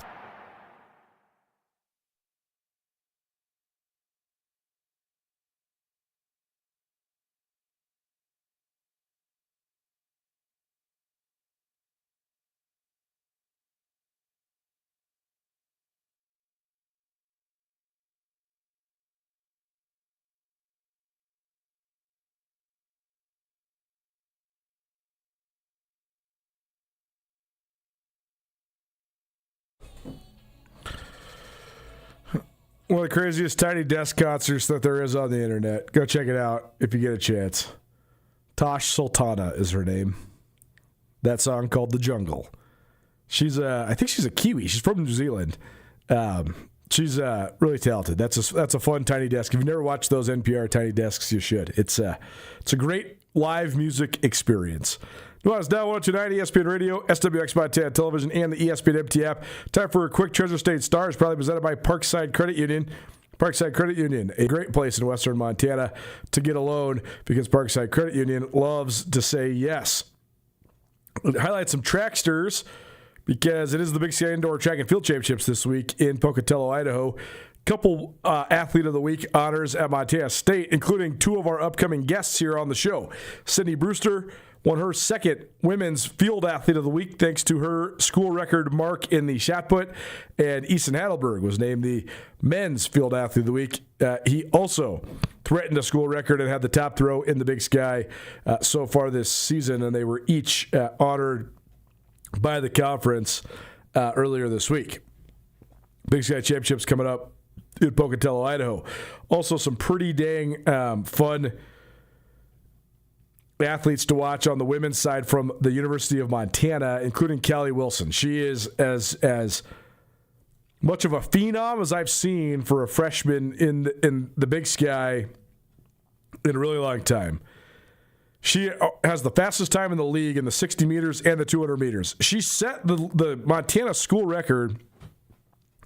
One of the craziest Tiny Desk concerts that there is on the internet. Go check it out if you get a chance. Tosh Sultana is her name. That song called The Jungle. I think she's a Kiwi. She's from New Zealand. She's really talented. That's a fun Tiny Desk. If you've never watched those NPR Tiny Desks, you should. It's a great live music experience. Nuanez Now, 102.9 ESPN Radio, SWX Montana Television, and the ESPN MT app. Time for a quick Treasure State Stars, probably presented by Parkside Credit Union. Parkside Credit Union, a great place in Western Montana to get a loan because Parkside Credit Union loves to say yes. Highlight some tracksters because it is the Big Sky Indoor Track and Field Championships this week in Pocatello, Idaho. Couple Athlete of the Week honors at Montana State, including two of our upcoming guests here on the show. Sydney Brewster won her second Women's Field Athlete of the Week thanks to her school record mark in the shot put. And Easton Hadelberg was named the Men's Field Athlete of the Week. He also threatened a school record and had the top throw in the Big Sky so far this season, and they were each honored by the conference earlier this week. Big Sky Championships coming up in Pocatello, Idaho. Also some pretty dang fun athletes to watch on the women's side from the University of Montana, including Callie Wilson. She is as much of a phenom as I've seen for a freshman in the Big Sky in a really long time. She has the fastest time in the league in the 60 meters and the 200 meters. She set the Montana school record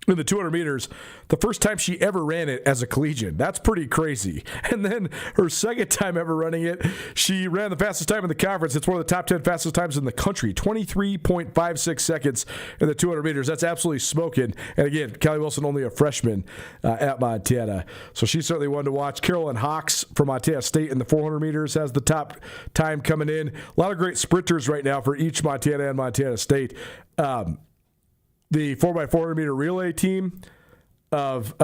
in the 200 meters the first time she ever ran it as a collegian. That's pretty crazy. And then her second time ever running it, she ran the fastest time in the conference. It's one of the top 10 fastest times in the country, 23.56 seconds in the 200 meters. That's absolutely smoking. And again, Callie Wilson, only a freshman at Montana. So she's certainly one to watch. Carolyn Hawks from Montana State in the 400 meters has the top time coming in. A lot of great sprinters right now for each Montana and Montana State. The 4x400 meter relay team of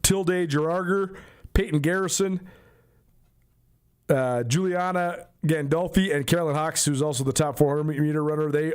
Tilde Gerarger, Peyton Garrison, Juliana Gandolfi, and Carolyn Hawks, who's also the top 400 meter runner. They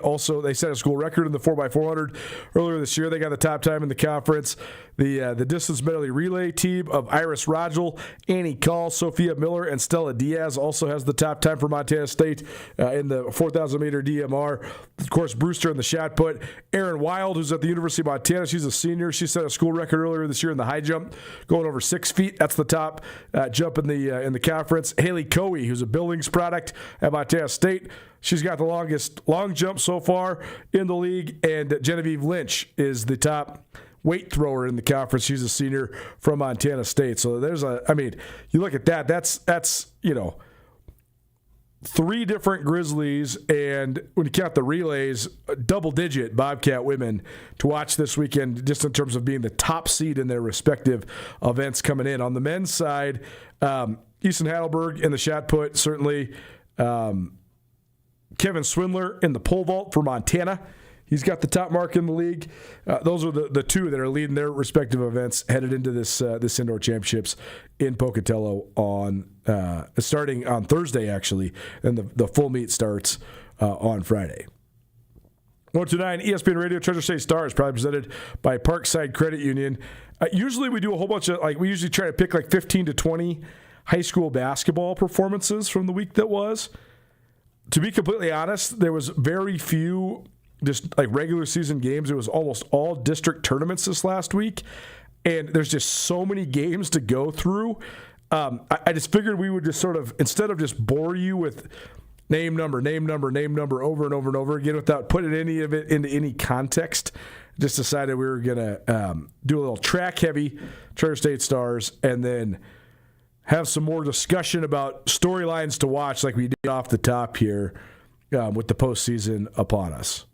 set a school record in the 4x400 earlier this year. They got the top time in the conference. The distance medley relay team of Iris Rodgel, Annie Call, Sophia Miller, and Stella Diaz also has the top time for Montana State in the 4,000 meter DMR. Of course, Brewster in the shot put. Erin Wild, who's at the University of Montana, she's a senior. She set a school record earlier this year in the high jump, going over 6 feet. That's the top jump in the conference. Haley Coey, who's a Billings product at Montana State. She's got the longest long jump so far in the league. And Genevieve Lynch is the top weight thrower in the conference. She's a senior from Montana State. So you look at that, that's three different Grizzlies, and when you count the relays, double-digit Bobcat women to watch this weekend, just in terms of being the top seed in their respective events coming in. On the men's side, Easton Hadelberg in the shot put, certainly Kevin Swindler in the pole vault for Montana. He's got the top mark in the league. Those are the two that are leading their respective events headed into this indoor championships in Pocatello starting on Thursday, actually, and the full meet starts on Friday. 129 ESPN Radio Treasure State Stars, probably presented by Parkside Credit Union. Usually we do a whole bunch of, we usually try to pick 15 to 20 high school basketball performances from the week that was. To be completely honest, there was very few just regular season games. It was almost all district tournaments this last week, and there's just so many games to go through. I just figured we would just sort of, instead of just bore you with name, number over and over and over again without putting any of it into any context, just decided we were going to do a little track-heavy Treasure State Stars and then have some more discussion about storylines to watch like we did off the top here with the postseason upon us.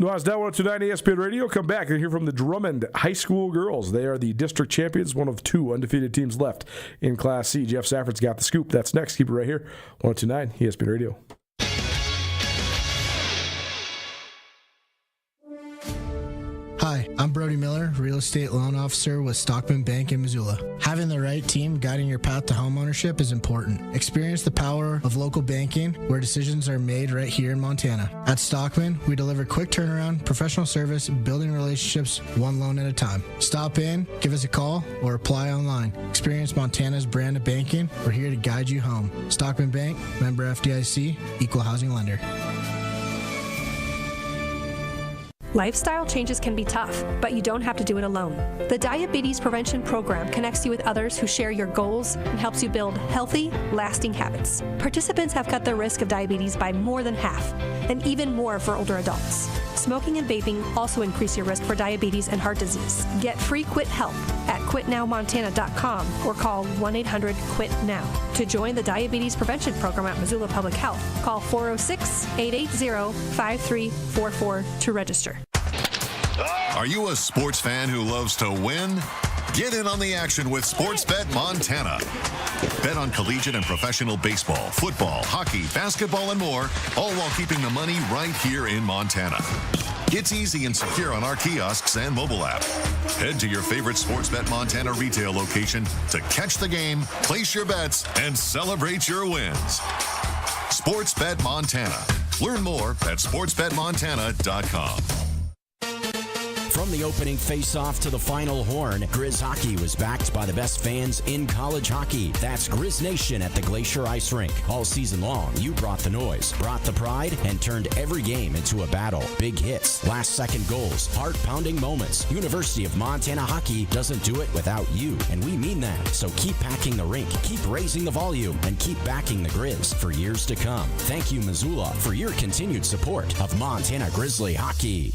Nuanez Now 102.9 ESPN Radio. Come back and hear from the Drummond High School girls. They are the district champions, one of two undefeated teams left in Class C. Jeff Safford's got the scoop. That's next. Keep it right here. 102.9 ESPN Radio. Hi, I'm Brody Miller, real estate loan officer with Stockman Bank in Missoula. Having the right team guiding your path to homeownership is important. Experience the power of local banking where decisions are made right here in Montana. At Stockman, we deliver quick turnaround, professional service, building relationships one loan at a time. Stop in, give us a call, or apply online. Experience Montana's brand of banking. We're here to guide you home. Stockman Bank, member FDIC, equal housing lender. Lifestyle changes can be tough, but you don't have to do it alone. The Diabetes Prevention Program connects you with others who share your goals and helps you build healthy, lasting habits. Participants have cut their risk of diabetes by more than half, and even more for older adults. Smoking and vaping also increase your risk for diabetes and heart disease. Get free quit help at quitnowmontana.com or call 1-800-QUIT-NOW. To join the Diabetes Prevention Program at Missoula Public Health, call 406-880-5344 to register. Are you a sports fan who loves to win? Get in on the action with Sportsbet Montana. Bet on collegiate and professional baseball, football, hockey, basketball, and more, all while keeping the money right here in Montana. It's easy and secure on our kiosks and mobile app. Head to your favorite Sportsbet Montana retail location to catch the game, place your bets, and celebrate your wins. Sportsbet Montana. Learn more at sportsbetmontana.com. From the opening face-off to the final horn, Grizz Hockey was backed by the best fans in college hockey. That's Grizz Nation at the Glacier Ice Rink. All season long, you brought the noise, brought the pride, and turned every game into a battle. Big hits, last-second goals, heart-pounding moments. University of Montana Hockey doesn't do it without you, and we mean that. So keep packing the rink, keep raising the volume, and keep backing the Grizz for years to come. Thank you, Missoula, for your continued support of Montana Grizzly Hockey.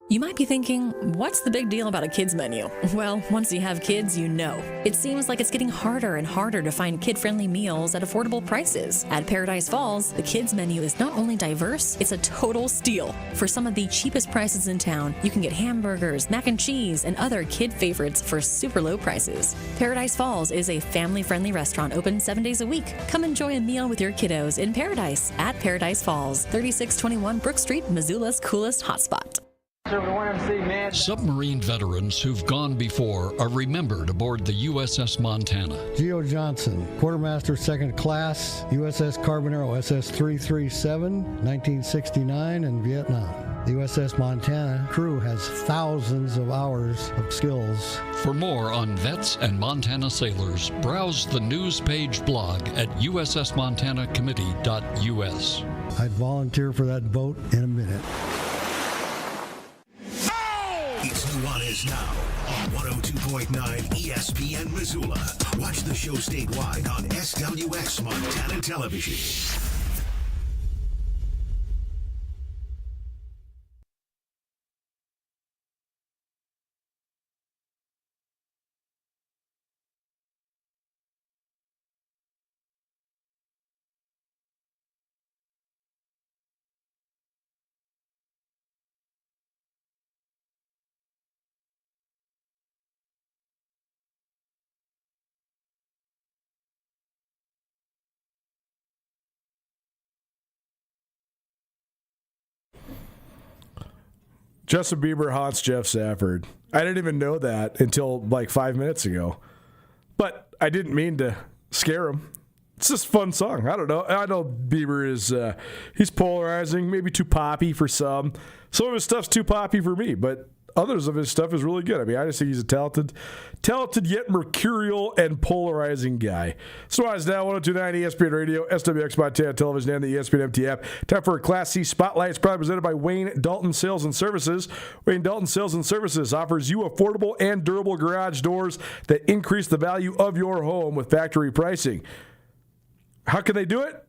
You might be thinking, what's the big deal about a kids menu? Well, once you have kids, you know. It seems like it's getting harder and harder to find kid-friendly meals at affordable prices. At Paradise Falls, the kids menu is not only diverse, it's a total steal. For some of the cheapest prices in town, you can get hamburgers, mac and cheese, and other kid favorites for super low prices. Paradise Falls is a family-friendly restaurant open 7 days a week. Come enjoy a meal with your kiddos in Paradise at Paradise Falls, 3621 Brook Street, Missoula's coolest hotspot. Submarine veterans who've gone before are remembered aboard the USS Montana. Geo Johnson, Quartermaster Second Class, USS Carbonero SS-337, 1969 in Vietnam. The USS Montana crew has thousands of hours of skills. For more on vets and Montana sailors, browse the news page blog at ussmontanacommittee.us. I'd volunteer for that boat in a minute. It's Nuanez Now on 102.9 ESPN Missoula. Watch the show statewide on SWX Montana Television. Justin Bieber haunts Jeff Safford. I didn't even know that until like 5 minutes ago. But I didn't mean to scare him. It's just a fun song. I don't know. I know Bieber is he's polarizing, maybe too poppy for some. Some of his stuff's too poppy for me, but others of his stuff is really good. I mean, I just think he's a talented yet mercurial and polarizing guy. So Nuanez Now, 102.9 ESPN Radio, SWX Montana Television, and the ESPN MT app. Time for a Class C Spotlight. It's proudly presented by Wayne Dalton Sales and Services. Wayne Dalton Sales and Services offers you affordable and durable garage doors that increase the value of your home with factory pricing. How can they do it?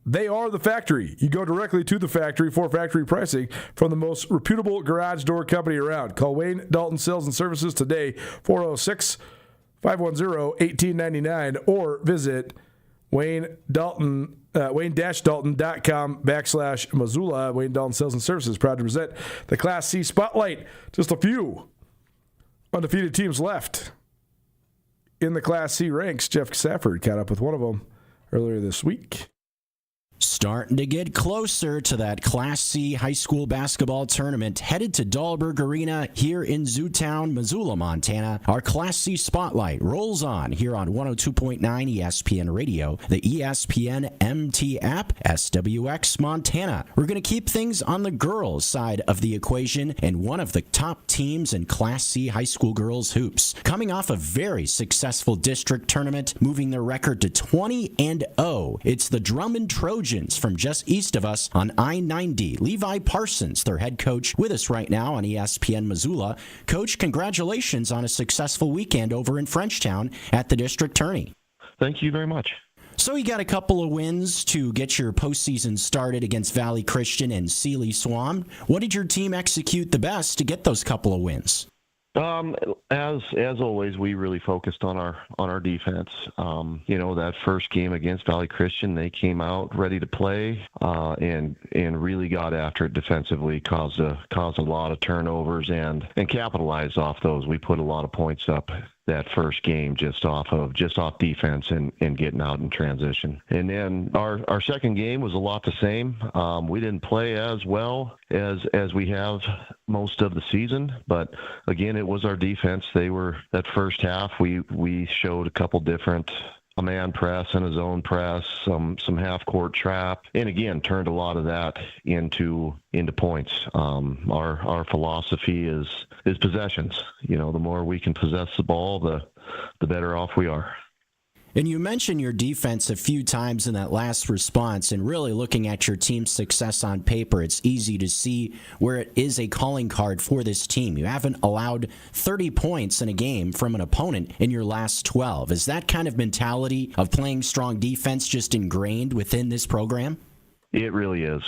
They are the factory. You go directly to the factory for factory pricing from the most reputable garage door company around. Call Wayne Dalton Sales and Services today, 406-510-1899, or visit Wayne-Dalton.com/Missoula. Wayne Dalton Sales and Services, proud to present the Class C Spotlight. Just a few undefeated teams left in the Class C ranks. Jeff Safford caught up with one of them earlier this week. Starting to get closer to that Class C high school basketball tournament headed to Dahlberg Arena here in Zootown, Missoula, Montana. Our Class C Spotlight rolls on here on 102.9 ESPN Radio, the ESPN MT app, SWX Montana. We're going to keep things on the girls' side of the equation and one of the top teams in Class C high school girls hoops. Coming off a very successful district tournament, moving their record to 20-0. It's the Drummond Trojans from just east of us on I-90. Levi Parsons, their head coach, with us right now on ESPN Missoula. Coach, congratulations on a successful weekend over in Frenchtown at the district tourney. Thank you very much. So you got a couple of wins to get your postseason started against Valley Christian and Sealy Swan. What did your team execute the best to get those couple of wins? As always, we really focused on our defense. That first game against Valley Christian, they came out ready to play and really got after it defensively, caused a lot of turnovers and capitalized off those. We put a lot of points up that first game just off defense and getting out in transition. And then our second game was a lot the same. We didn't play as well as we have most of the season, but again, it was our defense. That first half, we showed a couple different a man press and a zone press, some half court trap, and again turned a lot of that into points. Our philosophy is possessions. The more we can possess the ball, the better off we are. And you mentioned your defense a few times in that last response, and really looking at your team's success on paper, it's easy to see where it is a calling card for this team. You haven't allowed 30 points in a game from an opponent in your last 12. Is that kind of mentality of playing strong defense just ingrained within this program? It really is.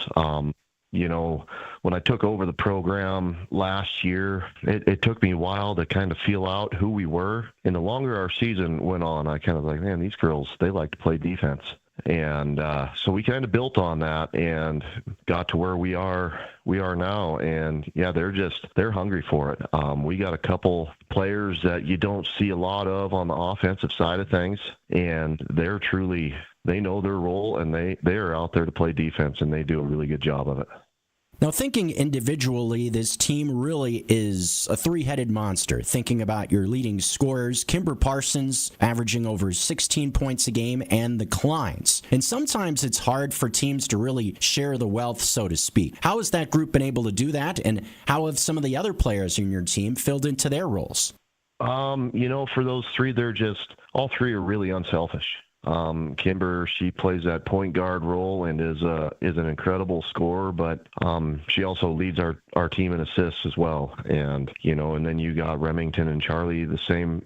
When I took over the program last year, it took me a while to kind of feel out who we were. And the longer our season went on, I kind of like, man, these girls, they like to play defense. And so we kind of built on that and got to where we are now. And yeah, they're hungry for it. We got a couple players that you don't see a lot of on the offensive side of things, and they know their role, and they are out there to play defense, and they do a really good job of it. Now, thinking individually, this team really is a three-headed monster. Thinking about your leading scorers, Kimber Parsons averaging over 16 points a game, and the Kleins. And sometimes it's hard for teams to really share the wealth, so to speak. How has that group been able to do that, and how have some of the other players in your team filled into their roles? For those three, all three are really unselfish. Kimber, she plays that point guard role and is an incredible scorer, but she also leads our team in assists as well. And and then you got Remington and Charlie the same.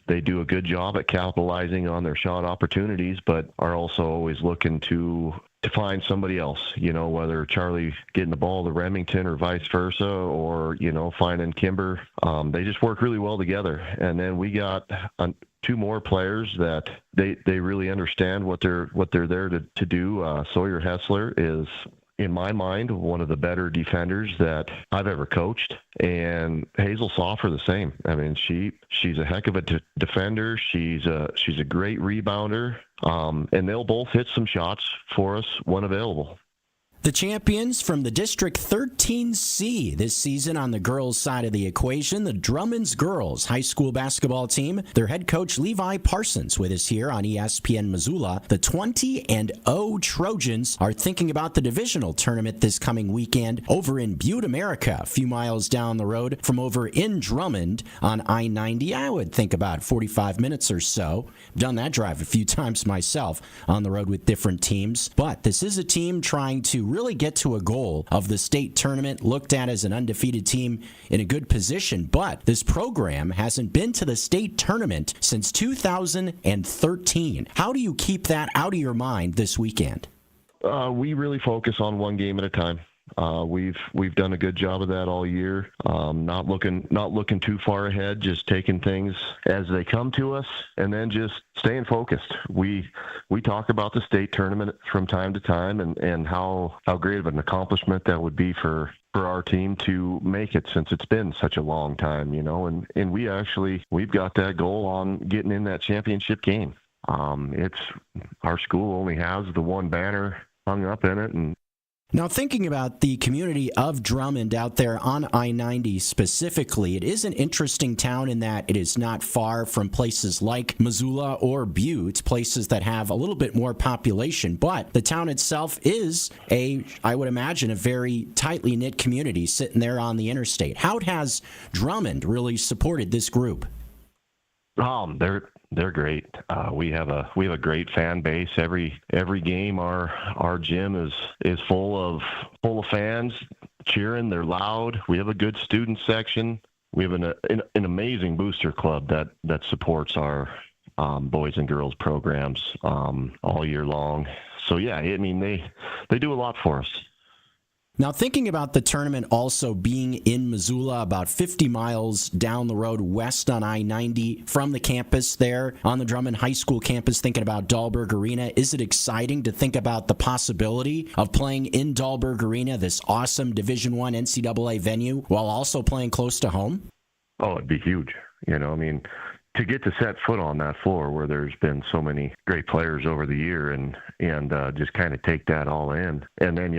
They do a good job at capitalizing on their shot opportunities, but are also always looking to find somebody else, whether Charlie getting the ball to Remington or vice versa, or, finding Kimber. They just work really well together. And then we got two more players that they really understand what they're there to do. Sawyer Hessler is, in my mind, one of the better defenders that I've ever coached, and Hazel Soffer the same. I mean, she's a heck of a defender. She's a great rebounder, and they'll both hit some shots for us when available. The champions from the District 13C this season on the girls' side of the equation, the Drummond's girls high school basketball team. Their head coach Levi Parsons with us here on ESPN Missoula. The 20-0 Trojans are thinking about the divisional tournament this coming weekend over in Butte, America, a few miles down the road from over in Drummond on I-90. I would think about 45 minutes or so. I've done that drive a few times myself on the road with different teams. But this is a team trying to really get to a goal of the state tournament, looked at as an undefeated team in a good position. But this program hasn't been to the state tournament since 2013. How do you keep that out of your mind this weekend? We really focus on one game at a time. We've done a good job of that all year. Not looking too far ahead, just taking things as they come to us, and then just staying focused. We talk about the state tournament from time to time, and how great of an accomplishment that would be for our team to make it, since it's been such a long time, and we've got that goal on getting in that championship game. It's our school only has the one banner hung up in it, and now, thinking about the community of Drummond out there on I-90 specifically, it is an interesting town in that it is not far from places like Missoula or Butte, places that have a little bit more population. But the town itself is I would imagine, a very tightly knit community sitting there on the interstate. How has Drummond really supported this group? They're great. We have a great fan base. Every game, our gym is full of fans cheering. They're loud. We have a good student section. We have an amazing booster club that supports our boys and girls programs all year long. So yeah, I mean they do a lot for us. Now, thinking about the tournament also being in Missoula, about 50 miles down the road west on I-90 from the campus there on the Drummond High School campus, thinking about Dahlberg Arena, is it exciting to think about the possibility of playing in Dahlberg Arena, this awesome Division I NCAA venue, while also playing close to home? Oh, it'd be huge. To get to set foot on that floor where there's been so many great players over the year, and just kind of take that all in, and then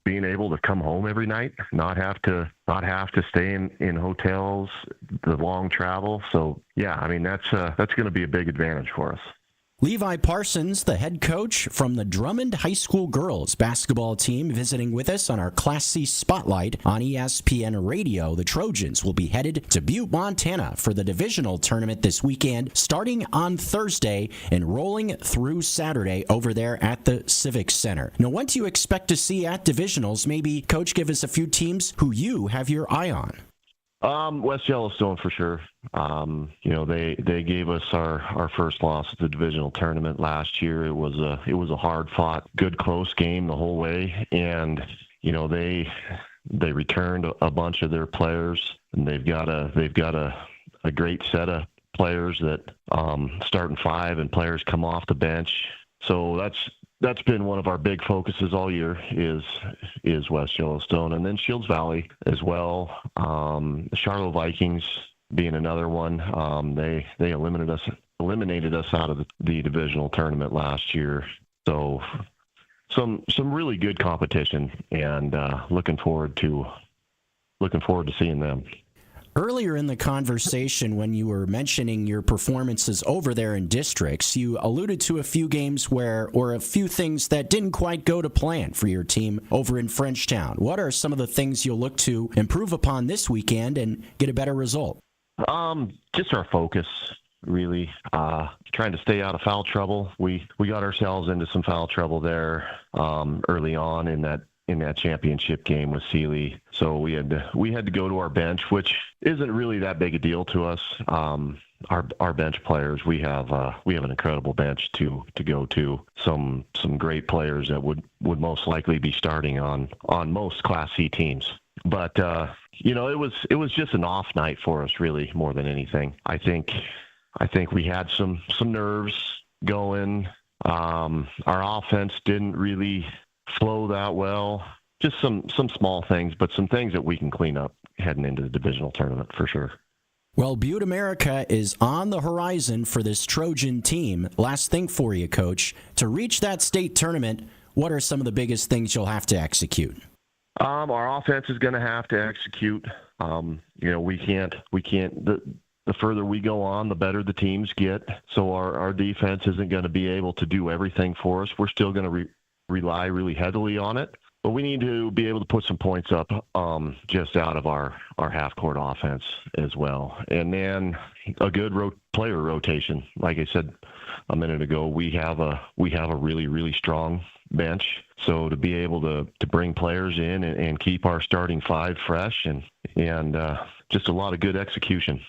being able to come home every night, not have to stay in hotels, the long travel. So yeah, I mean that's going to be a big advantage for us. Levi Parsons, the head coach from the Drummond High School girls basketball team, visiting with us on our Class C Spotlight on ESPN Radio. The Trojans will be headed to Butte, Montana for the divisional tournament this weekend, starting on Thursday and rolling through Saturday over there at the Civic Center. Now, what do you expect to see at divisionals? Maybe, Coach, give us a few teams who you have your eye on. West Yellowstone for sure. They gave us our first loss at the divisional tournament last year. It was a hard fought, good close game the whole way, and they returned a bunch of their players, and they've got a great set of players that starting five, and players come off the bench. So that's been one of our big focuses all year is West Yellowstone, and then Shields Valley as well. The Charlotte Vikings being another one. They eliminated us out of the divisional tournament last year. So some really good competition, and looking forward to seeing them. Earlier in the conversation, when you were mentioning your performances over there in districts, you alluded to a few games or a few things that didn't quite go to plan for your team over in Frenchtown. What are some of the things you'll look to improve upon this weekend and get a better result? Just our focus, really. Trying to stay out of foul trouble. We got ourselves into some foul trouble there early on in that championship game with Sealy. So we had to go to our bench, which isn't really that big a deal to us. Our bench players, we have an incredible bench to go to. Some great players that would most likely be starting on most Class C teams. But it was just an off night for us, really, more than anything. I think we had some nerves going. Our offense didn't really flow that well. Just some small things, but some things that we can clean up heading into the divisional tournament for sure. Well, Butte America is on the horizon for this Trojan team. Last thing for you, Coach. To reach that state tournament, what are some of the biggest things you'll have to execute? Our offense is going to have to execute. We can't. The further we go on, the better the teams get. So our defense isn't going to be able to do everything for us. We're still going to rely really heavily on it, but we need to be able to put some points up just out of our half-court offense as well. And then a good player rotation. Like I said a minute ago, we have a really, really strong bench. So to be able to bring players in and keep our starting five fresh and just a lot of good execution.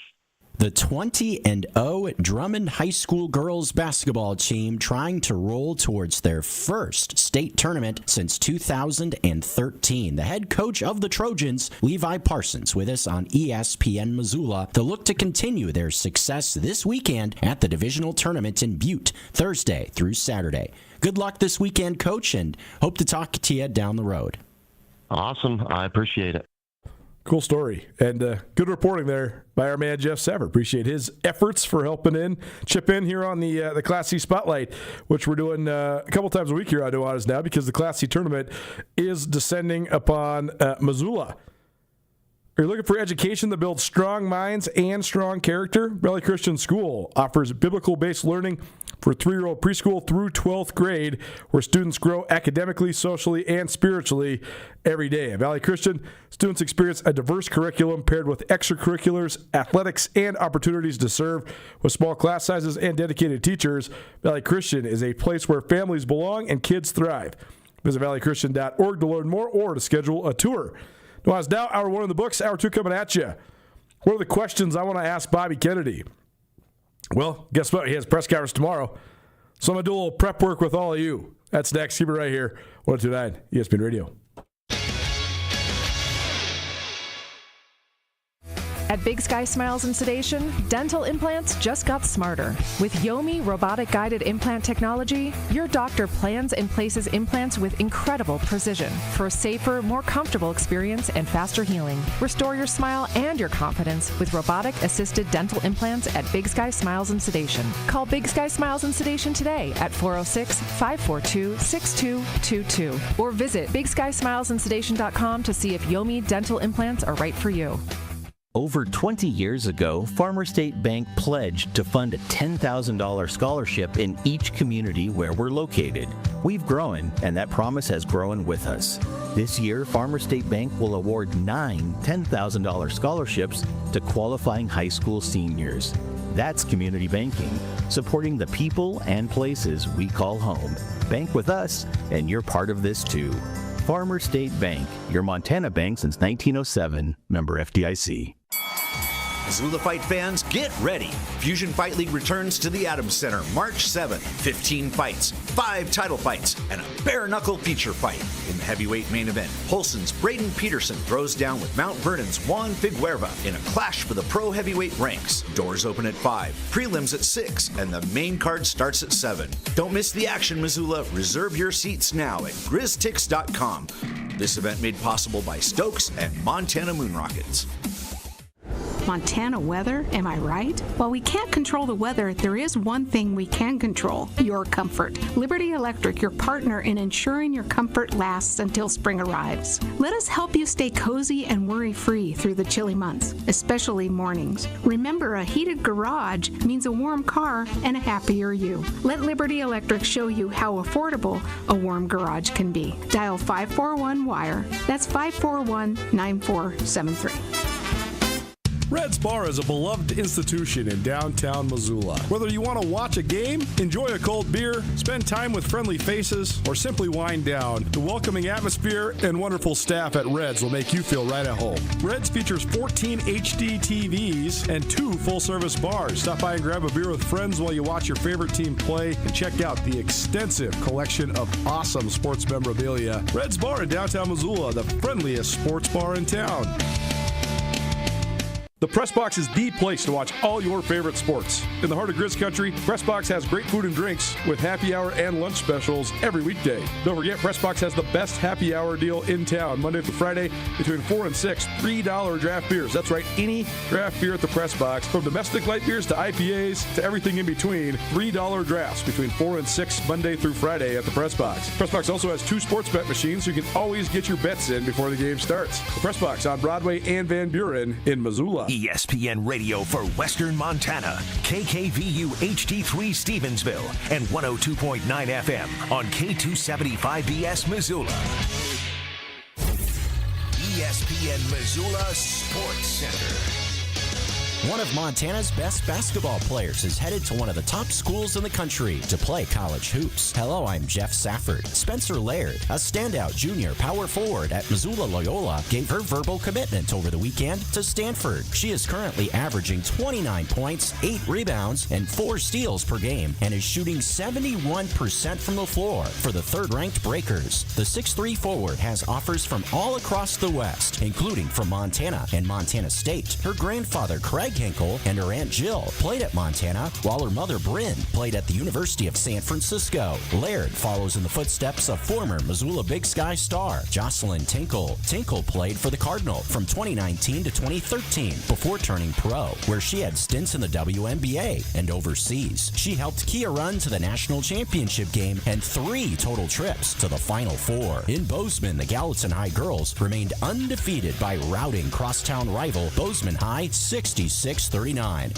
The 20-0 Drummond High School girls basketball team trying to roll towards their first state tournament since 2013. The head coach of the Trojans, Levi Parsons, with us on ESPN Missoula to look to continue their success this weekend at the divisional tournament in Butte, Thursday through Saturday. Good luck this weekend, Coach, and hope to talk to you down the road. Awesome. I appreciate it. Cool story, and good reporting there by our man Jeff Sever. Appreciate his efforts for helping chip in here on the Class C Spotlight, which we're doing a couple times a week here on Nuanez Now because the Class C tournament is descending upon Missoula. Are you looking for education that builds strong minds and strong character? Valley Christian School offers biblical-based learning for 3-year-old preschool through 12th grade, where students grow academically, socially, and spiritually every day. At Valley Christian, students experience a diverse curriculum paired with extracurriculars, athletics, and opportunities to serve. With small class sizes and dedicated teachers, Valley Christian is a place where families belong and kids thrive. Visit valleychristian.org to learn more or to schedule a tour. Nuanez Now, Hour 1 in the books, Hour 2 coming at you. What are the questions I want to ask Bobby Kennedy? Well, guess what? He has press conference tomorrow. So I'm going to do a little prep work with all of you. That's next. Keep it right here. 102.9 ESPN Radio. At Big Sky Smiles and Sedation, dental implants just got smarter. With Yomi robotic-guided implant technology, your doctor plans and places implants with incredible precision for a safer, more comfortable experience and faster healing. Restore your smile and your confidence with robotic-assisted dental implants at Big Sky Smiles and Sedation. Call Big Sky Smiles and Sedation today at 406-542-6222 or visit BigSkySmilesandSedation.com to see if Yomi dental implants are right for you. Over 20 years ago, Farmer State Bank pledged to fund a $10,000 scholarship in each community where we're located. We've grown, and that promise has grown with us. This year, Farmer State Bank will award 9 $10,000 scholarships to qualifying high school seniors. That's community banking, supporting the people and places we call home. Bank with us, and you're part of this too. Farmer State Bank, your Montana bank since 1907, member FDIC. Missoula Fight fans, get ready. Fusion Fight League returns to the Adams Center March 7th. 15 fights, 5 title fights, and a bare-knuckle feature fight. In the heavyweight main event, Polson's Braden Peterson throws down with Mount Vernon's Juan Figueroa in a clash for the pro heavyweight ranks. Doors open at 5, prelims at 6, and the main card starts at 7. Don't miss the action, Missoula. Reserve your seats now at GrizzTix.com. This event made possible by Stokes and Montana Moon Rockets. Montana weather, am I right? While we can't control the weather, there is one thing we can control: your comfort. Liberty Electric, your partner in ensuring your comfort lasts until spring arrives. Let us help you stay cozy and worry-free through the chilly months, especially mornings. Remember, a heated garage means a warm car and a happier you. Let Liberty Electric show you how affordable a warm garage can be. Dial 541-WIRE. That's 541-9473. Red's Bar is a beloved institution in downtown Missoula. Whether you want to watch a game, enjoy a cold beer, spend time with friendly faces, or simply wind down, the welcoming atmosphere and wonderful staff at Red's will make you feel right at home. Red's features 14 HD TVs and 2 full-service bars. Stop by and grab a beer with friends while you watch your favorite team play and check out the extensive collection of awesome sports memorabilia. Red's Bar in downtown Missoula, the friendliest sports bar in town. The Press Box is the place to watch all your favorite sports. In the heart of Grizz Country, Press Box has great food and drinks with happy hour and lunch specials every weekday. Don't forget, Press Box has the best happy hour deal in town, Monday through Friday, between 4 and 6, $3 draft beers. That's right, any draft beer at the Press Box, from domestic light beers to IPAs to everything in between, $3 drafts between 4 and 6, Monday through Friday at the Press Box. Press Box also has 2 sports bet machines, so you can always get your bets in before the game starts. The Press Box on Broadway and Van Buren in Missoula. ESPN Radio for Western Montana, KKVU HD3 Stevensville, and 102.9 FM on K275BS Missoula. ESPN Missoula Sports Center. One of Montana's best basketball players is headed to one of the top schools in the country to play college hoops. Hello, I'm Jeff Safford. Spencer Laird, a standout junior power forward at Missoula Loyola, gave her verbal commitment over the weekend to Stanford. She is currently averaging 29 points, 8 rebounds, and 4 steals per game, and is shooting 71% from the floor for the third-ranked Breakers. The 6'3 forward has offers from all across the West, including from Montana and Montana State. Her grandfather, Craig Hinkle, and her Aunt Jill played at Montana, while her mother, Bryn, played at the University of San Francisco. Laird follows in the footsteps of former Missoula Big Sky star Jocelyn Tinkle. Tinkle played for the Cardinal from 2019 to 2013 before turning pro, where she had stints in the WNBA and overseas. She helped key a run to the national championship game and 3 total trips to the Final Four. In Bozeman, the Gallatin High girls remained undefeated by routing crosstown rival Bozeman High 66-39.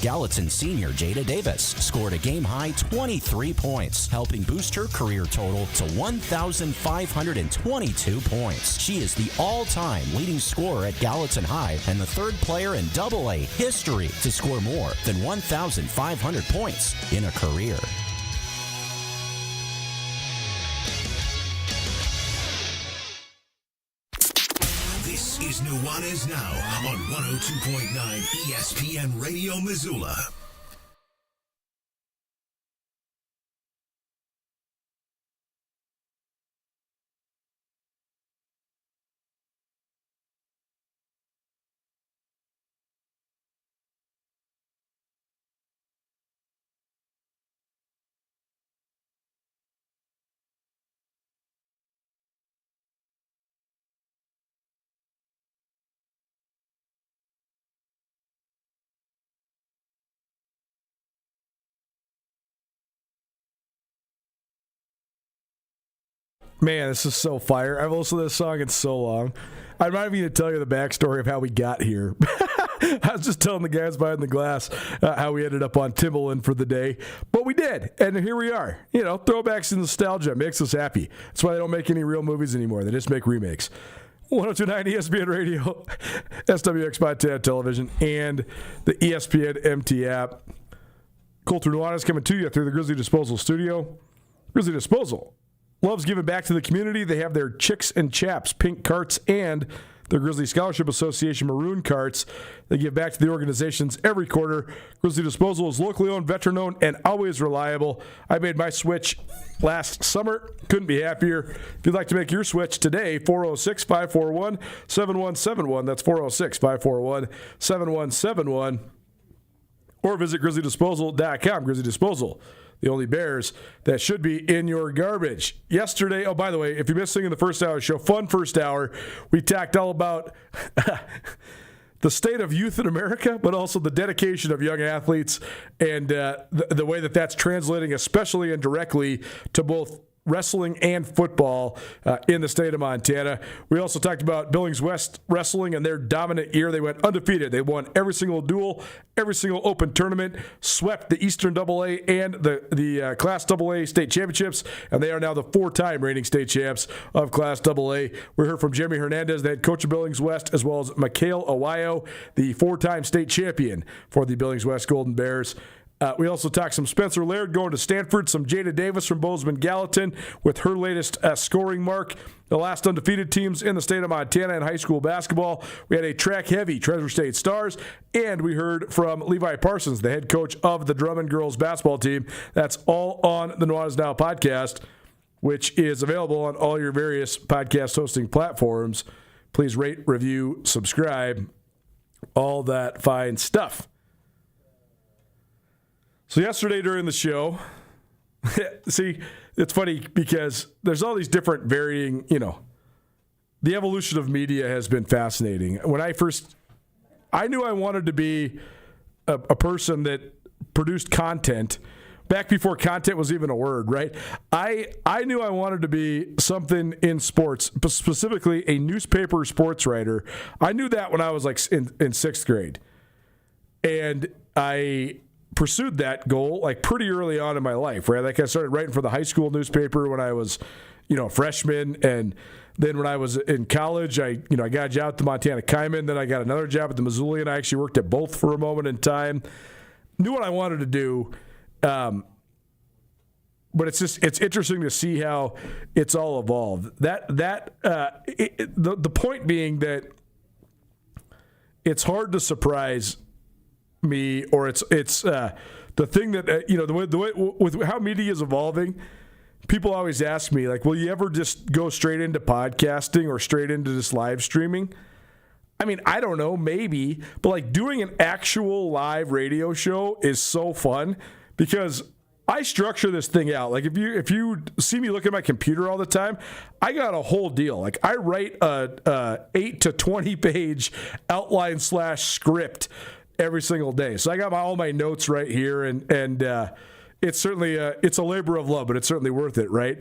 Gallatin senior Jada Davis scored a game-high 23 points, helping boost her career total to 1,522 points. She is the all-time leading scorer at Gallatin High and the 3rd player in AA history to score more than 1,500 points in a career. This is Nuanez Now on 102.9 ESPN Radio Missoula. Man, this is so fire. I've listened to this song in so long. I'm not even going to tell you the backstory of how we got here. I was just telling the guys behind the glass how we ended up on Timbaland for the day. But we did, and here we are. You know, throwbacks and nostalgia makes us happy. That's why they don't make any real movies anymore. They just make remakes. 102.9 ESPN Radio, SWX Montana Television, and the ESPN MT app. Colter Nuanez coming to you through the Grizzly Disposal Studio. Grizzly Disposal loves giving back to the community. They have their Chicks and Chaps pink carts and their Grizzly Scholarship Association maroon carts. They give back to the organizations every quarter. Grizzly Disposal is locally owned, veteran-owned, and always reliable. I made my switch last summer. Couldn't be happier. If you'd like to make your switch today, 406-541-7171. That's 406-541-7171. Or visit GrizzlyDisposal.com. Grizzly Disposal, the only bears that should be in your garbage. Yesterday, oh, by the way, if you missed in the first hour show, fun first hour, we talked all about the state of youth in America, but also the dedication of young athletes and the way that that's translating, especially indirectly, to both wrestling and football in the state of Montana. We also talked about Billings West wrestling and their dominant year. They went undefeated. They won every single duel, every single open tournament, swept the Eastern AA and the Class AA state championships, and they are now the 4-time reigning state champs of Class AA. We heard from Jeremy Hernandez, the head coach of Billings West, as well as Mikhail Awayo, the 4-time state champion for the Billings West Golden Bears. We also talked some Spencer Laird going to Stanford, some Jada Davis from Bozeman Gallatin with her latest scoring mark. The last undefeated teams in the state of Montana in high school basketball. We had a track-heavy Treasure State Stars, and we heard from Levi Parsons, the head coach of the Drummond girls basketball team. That's all on the Nuanez Now podcast, which is available on all your various podcast hosting platforms. Please rate, review, subscribe. all that fine stuff. So yesterday during the show, see, it's funny because there's all these different varying, the evolution of media has been fascinating. When I knew I wanted to be a person that produced content back before content was even a word, right? I knew I wanted to be something in sports, specifically a newspaper sports writer. I knew that when I was like in sixth grade. And I pursued that goal like pretty early on in my life, right? Like I started writing for the high school newspaper when I was, a freshman. And then when I was in college, I got a job at the Montana Kaiman. Then I got another job at the Missoulian. I actually worked at both for a moment in time. Knew what I wanted to do. But it's interesting to see how it's all evolved. The point being that it's hard to surprise me, or it's the thing that the way with how media is evolving. People always ask me, like, will you ever just go straight into podcasting or straight into just live streaming? I mean, I don't know, maybe, but like doing an actual live radio show is so fun because I structure this thing out. Like if you see me look at my computer all the time, I got a whole deal. Like I write a 8 to 20 page outline / script every single day. So I got all my notes right here, and it's certainly it's a labor of love, but it's certainly worth it, right?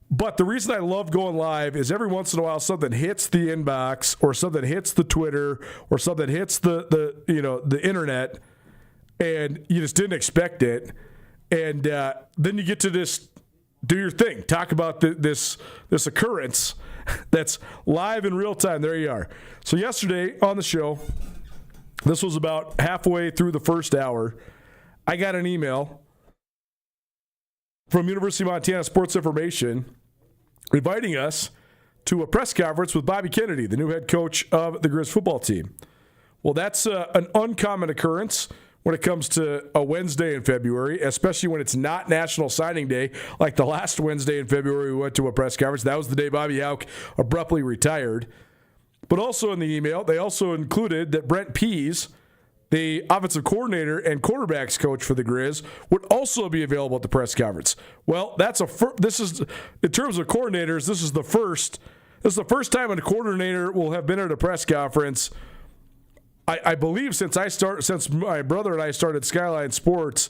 But the reason I love going live is every once in a while something hits the inbox, or something hits the Twitter, or something hits the internet, and you just didn't expect it, and then you get to just do your thing, talk about this occurrence that's live in real time. There you are. So yesterday on the show, this was about halfway through the first hour, I got an email from University of Montana Sports Information inviting us to a press conference with Bobby Kennedy, the new head coach of the Grizz football team. Well, that's an uncommon occurrence when it comes to a Wednesday in February, especially when it's not National Signing Day. Like the last Wednesday in February, we went to a press conference. That was the day Bobby Houck abruptly retired. But also in the email, they also included that Brent Pease, the offensive coordinator and quarterbacks coach for the Grizz, would also be available at the press conference. Well, this is in terms of coordinators, this is the first time a coordinator will have been at a press conference. I believe since my brother and I started Skyline Sports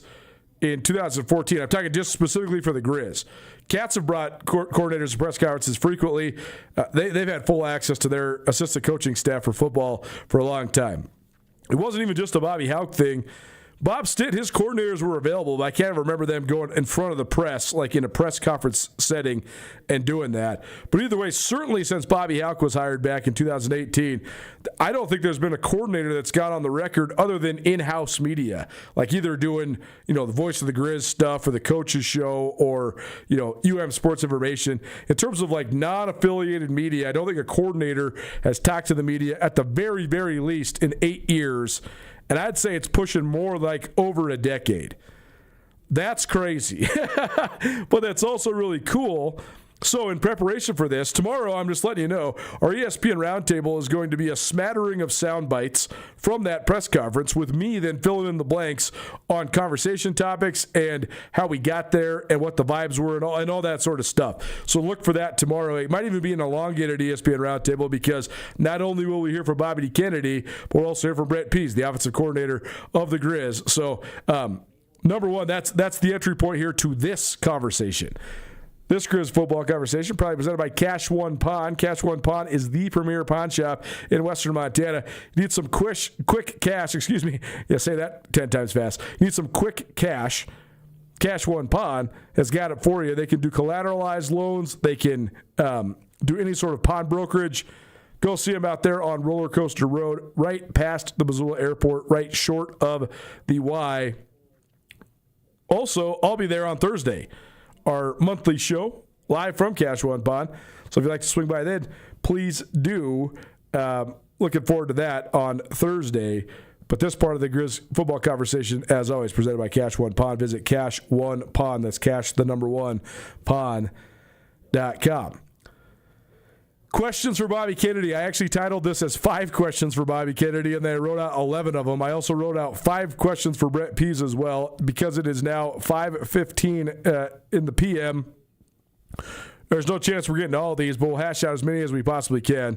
in 2014. I'm talking just specifically for the Grizz. Cats have brought coordinators to press conferences frequently. They've had full access to their assistant coaching staff for football for a long time. It wasn't even just a Bobby Houck thing. Bob Stitt, his coordinators were available, but I can't remember them going in front of the press, like in a press conference setting, and doing that. But either way, certainly since Bobby Houck was hired back in 2018, I don't think there's been a coordinator that's got on the record other than in-house media, like either doing, the Voice of the Grizz stuff or the Coaches Show or, UM Sports Information. In terms of like non-affiliated media, I don't think a coordinator has talked to the media at the very, very least in 8 years. And I'd say it's pushing more like over a decade. That's crazy. But that's also really cool. So in preparation for this, tomorrow, I'm just letting you know, our ESPN Roundtable is going to be a smattering of sound bites from that press conference, with me then filling in the blanks on conversation topics and how we got there and what the vibes were and all that sort of stuff. So look for that tomorrow. It might even be an elongated ESPN Roundtable, because not only will we hear from Bobby Kennedy, but we'll also hear from Brent Pease, the offensive coordinator of the Grizz. So number one, that's the entry point here to this conversation. This Grizz football conversation probably presented by Cash One Pawn. Cash One Pawn is the premier pawn shop in Western Montana. You need some quick cash. Excuse me. Yeah, say that 10 times fast. You need some quick cash. Cash One Pawn has got it for you. They can do collateralized loans. They can do any sort of pawn brokerage. Go see them out there on Roller Coaster Road, right past the Missoula Airport, right short of the Y. Also, I'll be there on Thursday, our monthly show, live from Cash One Pawn. So if you'd like to swing by then, please do. Looking forward to that on Thursday. But this part of the Grizz football conversation, as always, presented by Cash One Pawn. Visit Cash One Pawn. That's cash, the number one, pawn.com. Questions for Bobby Kennedy. I actually titled this as 5 questions for Bobby Kennedy, and then I wrote out 11 of them. I also wrote out 5 questions for Brett Pease as well, because it is now 5:15 in the PM. There's no chance we're getting to all of these, but we'll hash out as many as we possibly can.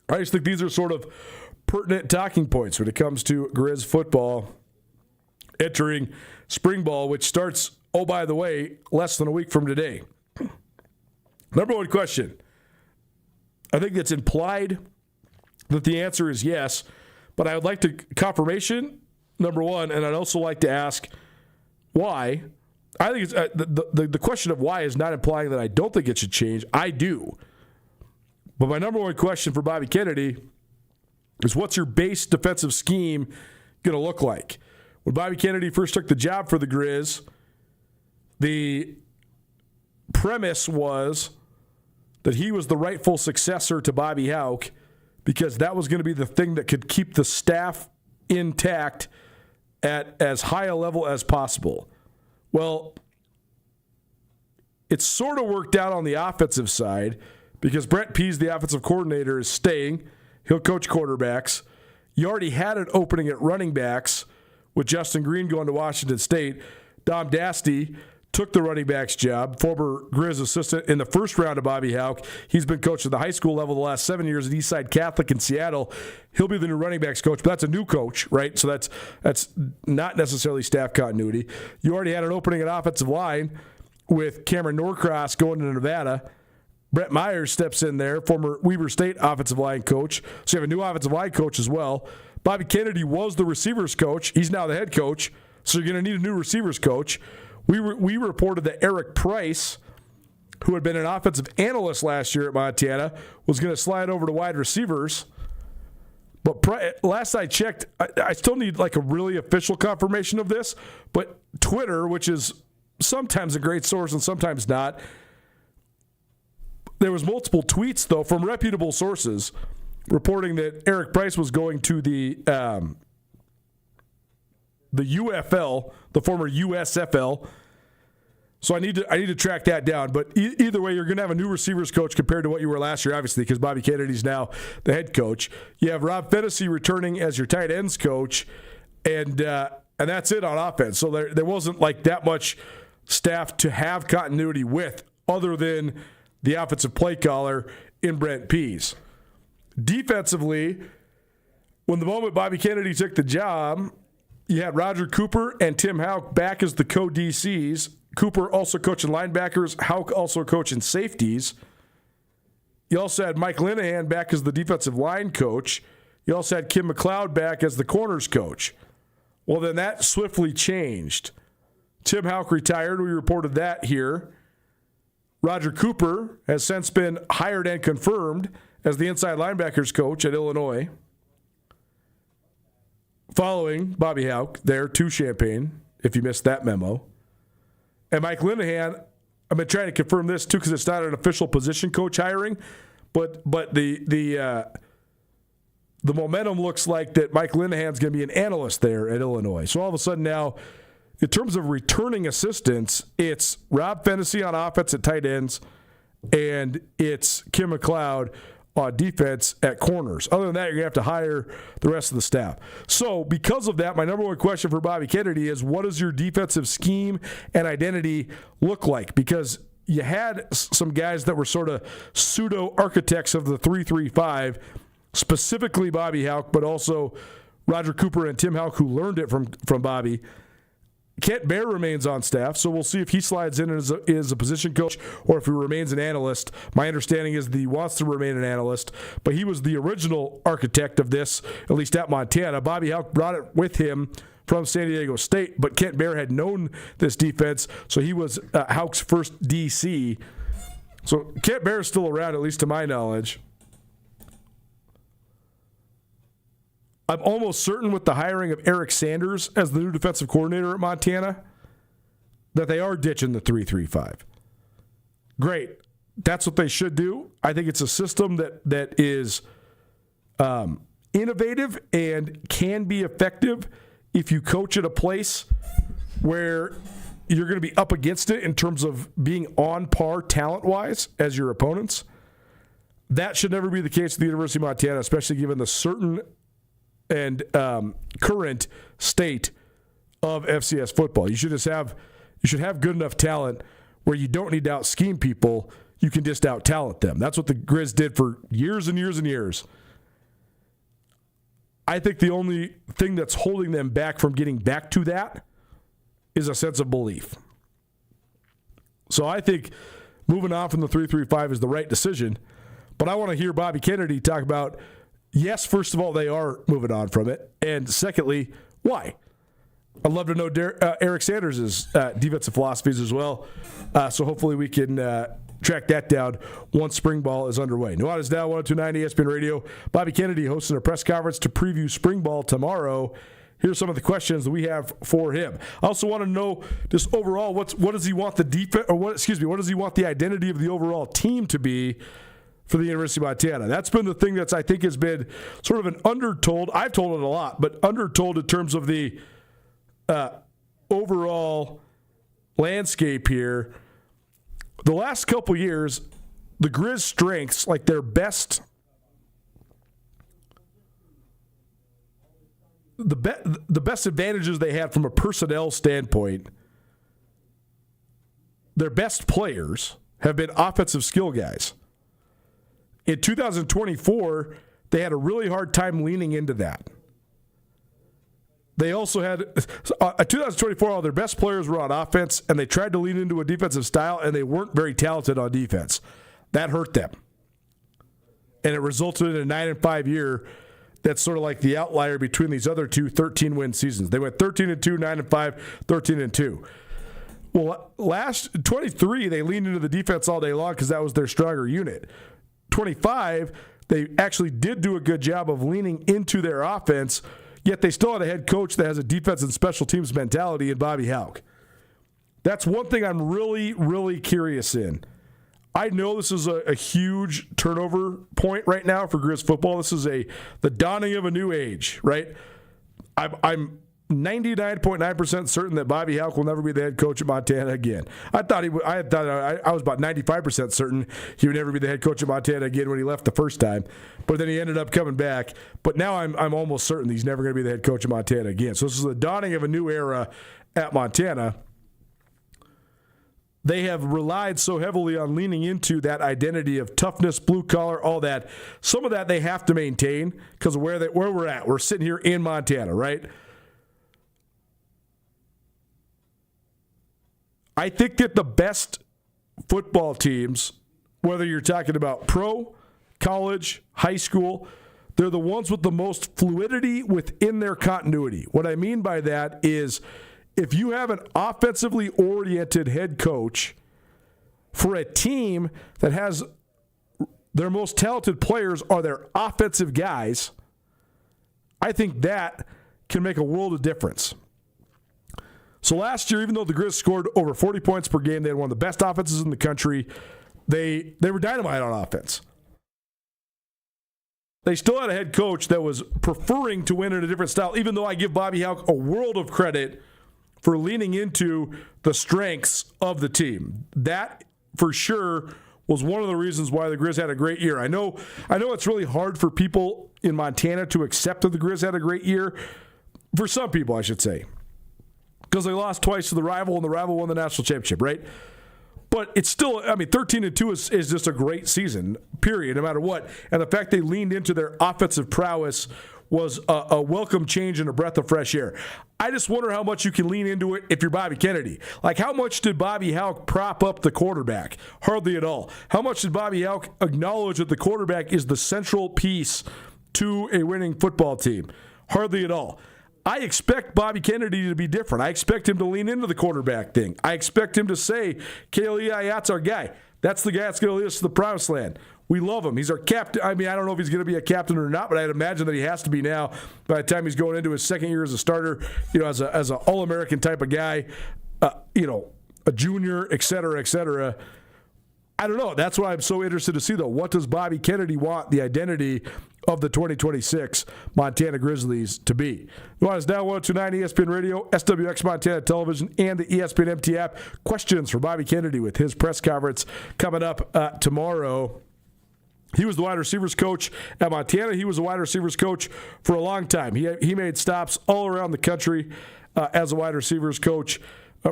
I just think these are sort of pertinent talking points when it comes to Grizz football entering spring ball, which starts, oh, by the way, less than a week from today. Number one question. I think it's implied that the answer is yes, but I would like to confirmation, number one, and I'd also like to ask why. I think it's, the question of why is not implying that I don't think it should change. I do. But my number one question for Bobby Kennedy is, what's your base defensive scheme going to look like? When Bobby Kennedy first took the job for the Grizz, the premise was that he was the rightful successor to Bobby Hauck, because that was going to be the thing that could keep the staff intact at as high a level as possible. Well, it's sort of worked out on the offensive side, because Brett Pease, the offensive coordinator, is staying. He'll coach quarterbacks. You already had an opening at running backs with Justin Green going to Washington State. Dom Dasty took the running backs job, former Grizz assistant in the first round of Bobby Hauck. He's been coach at the high school level the last 7 years at Eastside Catholic in Seattle. He'll be the new running backs coach, but that's a new coach, right? So that's not necessarily staff continuity. You already had an opening at offensive line with Cameron Norcross going to Nevada. Brett Myers steps in there, former Weber State offensive line coach. So you have a new offensive line coach as well. Bobby Kennedy was the receivers coach. He's now the head coach. So you're going to need a new receivers coach. We reported that Eric Price, who had been an offensive analyst last year at Montana, was going to slide over to wide receivers. But last I checked, I still need like a really official confirmation of this. But Twitter, which is sometimes a great source and sometimes not, there was multiple tweets, though, from reputable sources reporting that Eric Price was going to the UFL, the former USFL. So I need to track that down. But either way, you're going to have a new receivers coach compared to what you were last year, obviously, because Bobby Kennedy's now the head coach. You have Rob Fennessy returning as your tight ends coach, and that's it on offense. So there wasn't like that much staff to have continuity with, other than the offensive play caller in Brent Pease. Defensively, when the moment Bobby Kennedy took the job, you had Roger Cooper and Tim Hauck back as the co-DCs. Cooper also coaching linebackers, Hauck also coaching safeties. You also had Mike Linehan back as the defensive line coach. You also had Kim McLeod back as the corners coach. Well, then that swiftly changed. Tim Hauck retired. We reported that here. Roger Cooper has since been hired and confirmed as the inside linebackers coach at Illinois, following Bobby Hauck there to Champaign, if you missed that memo. And Mike Linehan, I've been trying to confirm this too, because it's not an official position coach hiring, but the momentum looks like that Mike Linehan's going to be an analyst there at Illinois. So all of a sudden now, in terms of returning assistants, it's Rob Fennessy on offense at tight ends, and it's Kim McLeod on defense at corners. Other than that, you're going to have to hire the rest of the staff. So because of that, my number one question for Bobby Kennedy is, what does your defensive scheme and identity look like? Because you had some guys that were sort of pseudo-architects of the 3-3-5, specifically Bobby Hauck, but also Roger Cooper and Tim Hauck, who learned it from Bobby. Kent Bear remains on staff, so we'll see if he slides in as a position coach or if he remains an analyst. My understanding is that he wants to remain an analyst, but he was the original architect of this, at least at Montana. Bobby Hauck brought it with him from San Diego State, but Kent Bear had known this defense, so he was Hauck's first DC. So Kent Bear is still around, at least to my knowledge. I'm almost certain with the hiring of Eric Sanders as the new defensive coordinator at Montana that they are ditching the 3-3-5. Great. That's what they should do. I think it's a system that is innovative and can be effective if you coach at a place where you're going to be up against it in terms of being on par talent-wise as your opponents. That should never be the case at the University of Montana, especially given the certain and current state of FCS football. You should have good enough talent where you don't need to out-scheme people. You can just out-talent them. That's what the Grizz did for years and years and years. I think the only thing that's holding them back from getting back to that is a sense of belief. So I think moving on from the 3-3-5 is the right decision. But I want to hear Bobby Kennedy talk about, yes, first of all, they are moving on from it. And secondly, why? I'd love to know Eric Sanders' defensive philosophies as well. So hopefully we can track that down once spring ball is underway. Nuanez Now, 102.9 ESPN Radio. Bobby Kennedy hosting a press conference to preview spring ball tomorrow. Here's some of the questions that we have for him. I also want to know just overall what does he want the defense, or what does he want the identity of the overall team to be for the University of Montana? That's been the thing that's, I think, has been sort of an undertold. I've told it a lot, but undertold in terms of the overall landscape here. The last couple years, the Grizz strengths, like their best, the best advantages they had from a personnel standpoint, their best players have been offensive skill guys. In 2024, they had a really hard time leaning into that. They also had, 2024, all their best players were on offense, and they tried to lean into a defensive style, and they weren't very talented on defense. That hurt them. And it resulted in a 9-5 year that's sort of like the outlier between these other two 13-win seasons. They went 13-2, 9-5, 13-2. Well, last 23, they leaned into the defense all day long because that was their stronger unit. 25, they actually did do a good job of leaning into their offense, yet they still had a head coach that has a defense and special teams mentality in Bobby Hauck. That's one thing I'm really, really curious in. I know this is a huge turnover point right now for Grizz football. This is the dawning of a new age, right? I'm 99.9% certain that Bobby Hauck will never be the head coach at Montana again. I was about 95% certain he would never be the head coach at Montana again when he left the first time, but then he ended up coming back. But now I'm almost certain he's never going to be the head coach of Montana again. So this is the dawning of a new era at Montana. They have relied so heavily on leaning into that identity of toughness, blue collar, all that. Some of that they have to maintain because of where we're at. We're sitting here in Montana, right? I think that the best football teams, whether you're talking about pro, college, high school, they're the ones with the most fluidity within their continuity. What I mean by that is if you have an offensively oriented head coach for a team that has their most talented players are their offensive guys, I think that can make a world of difference. So last year, even though the Grizz scored over 40 points per game, they had one of the best offenses in the country. They were dynamite on offense. They still had a head coach that was preferring to win in a different style, even though I give Bobby Hauck a world of credit for leaning into the strengths of the team. That, for sure, was one of the reasons why the Grizz had a great year. I know it's really hard for people in Montana to accept that the Grizz had a great year. For some people, I should say. Because they lost twice to the rival, and the rival won the national championship, right? But it's still, 13-2 is just a great season, period, no matter what. And the fact they leaned into their offensive prowess was a welcome change and a breath of fresh air. I just wonder how much you can lean into it if you're Bobby Kennedy. Like, how much did Bobby Hauck prop up the quarterback? Hardly at all. How much did Bobby Hauck acknowledge that the quarterback is the central piece to a winning football team? Hardly at all. I expect Bobby Kennedy to be different. I expect him to lean into the quarterback thing. I expect him to say, Kale Ayat's our guy. That's the guy that's going to lead us to the promised land. We love him. He's our captain. I don't know if he's going to be a captain or not, but I'd imagine that he has to be now by the time he's going into his second year as a starter, as an All-American type of guy, a junior, et cetera, et cetera. I don't know. That's what I'm so interested to see, though. What does Bobby Kennedy want the identity of the 2026 Montana Grizzlies to be? Nuanez Now, 102.9 ESPN Radio, SWX Montana Television, and the ESPN MT app. Questions for Bobby Kennedy with his press conference coming up tomorrow. He was the wide receivers coach at Montana. He was a wide receivers coach for a long time. He made stops all around the country as a wide receivers coach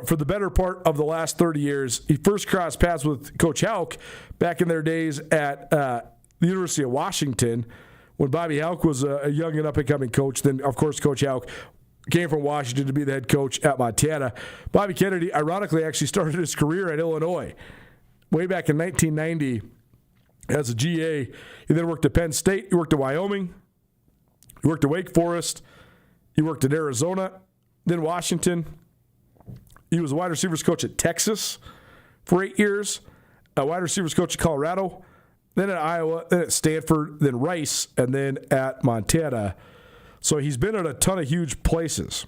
for the better part of the last 30 years. He first crossed paths with Coach Houck back in their days at the University of Washington when Bobby Houck was a young and up-and-coming coach. Then, of course, Coach Houck came from Washington to be the head coach at Montana. Bobby Kennedy, ironically, actually started his career at Illinois way back in 1990 as a GA. He then worked at Penn State. He worked at Wyoming. He worked at Wake Forest. He worked at Arizona, then Washington. He was a wide receivers coach at Texas for 8 years, a wide receivers coach at Colorado, then at Iowa, then at Stanford, then Rice, and then at Montana. So he's been at a ton of huge places.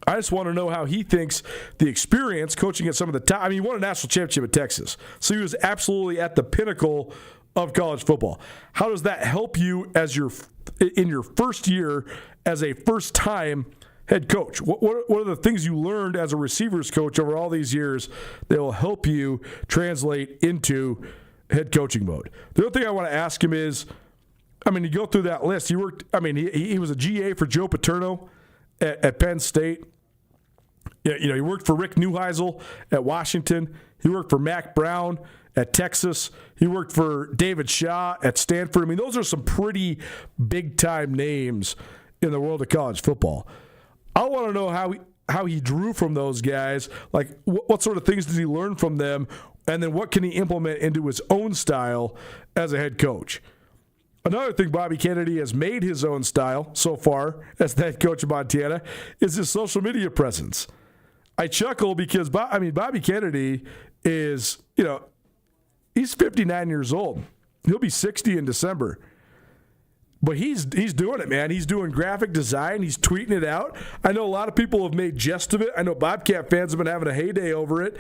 I just want to know how he thinks the experience coaching at some of the top. I mean, he won a national championship at Texas, so he was absolutely at the pinnacle of college football. How does that help you as in your first year as a first-time head coach? What are the things you learned as a receivers coach over all these years that will help you translate into head coaching mode? The other thing I want to ask him is, I mean, you go through that list. He worked. I mean, he was a GA for Joe Paterno at Penn State. You know, he worked for Rick Neuheisel at Washington. He worked for Mac Brown at Texas. He worked for David Shaw at Stanford. I mean, those are some pretty big-time names in the world of college football. I want to know how he drew from those guys. Like, what sort of things did he learn from them? And then what can he implement into his own style as a head coach? Another thing Bobby Kennedy has made his own style so far as the head coach of Montana is his social media presence. I chuckle because, Bobby Kennedy is, he's 59 years old. He'll be 60 in December. But he's doing it, man. He's doing graphic design. He's tweeting it out. I know a lot of people have made jest of it. I know Bobcat fans have been having a heyday over it.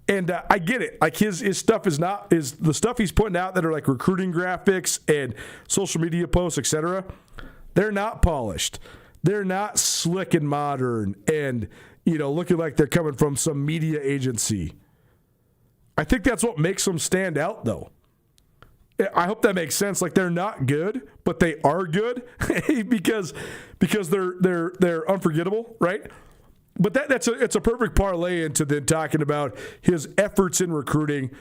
And I get it. Like his stuff is the stuff he's putting out that are like recruiting graphics and social media posts, etc. They're not polished. They're not slick and modern and, looking like they're coming from some media agency. I think that's what makes them stand out, though. I hope that makes sense. Like they're not good, but they are good because they're unforgettable, right? But it's a perfect parlay into then talking about his efforts in recruiting,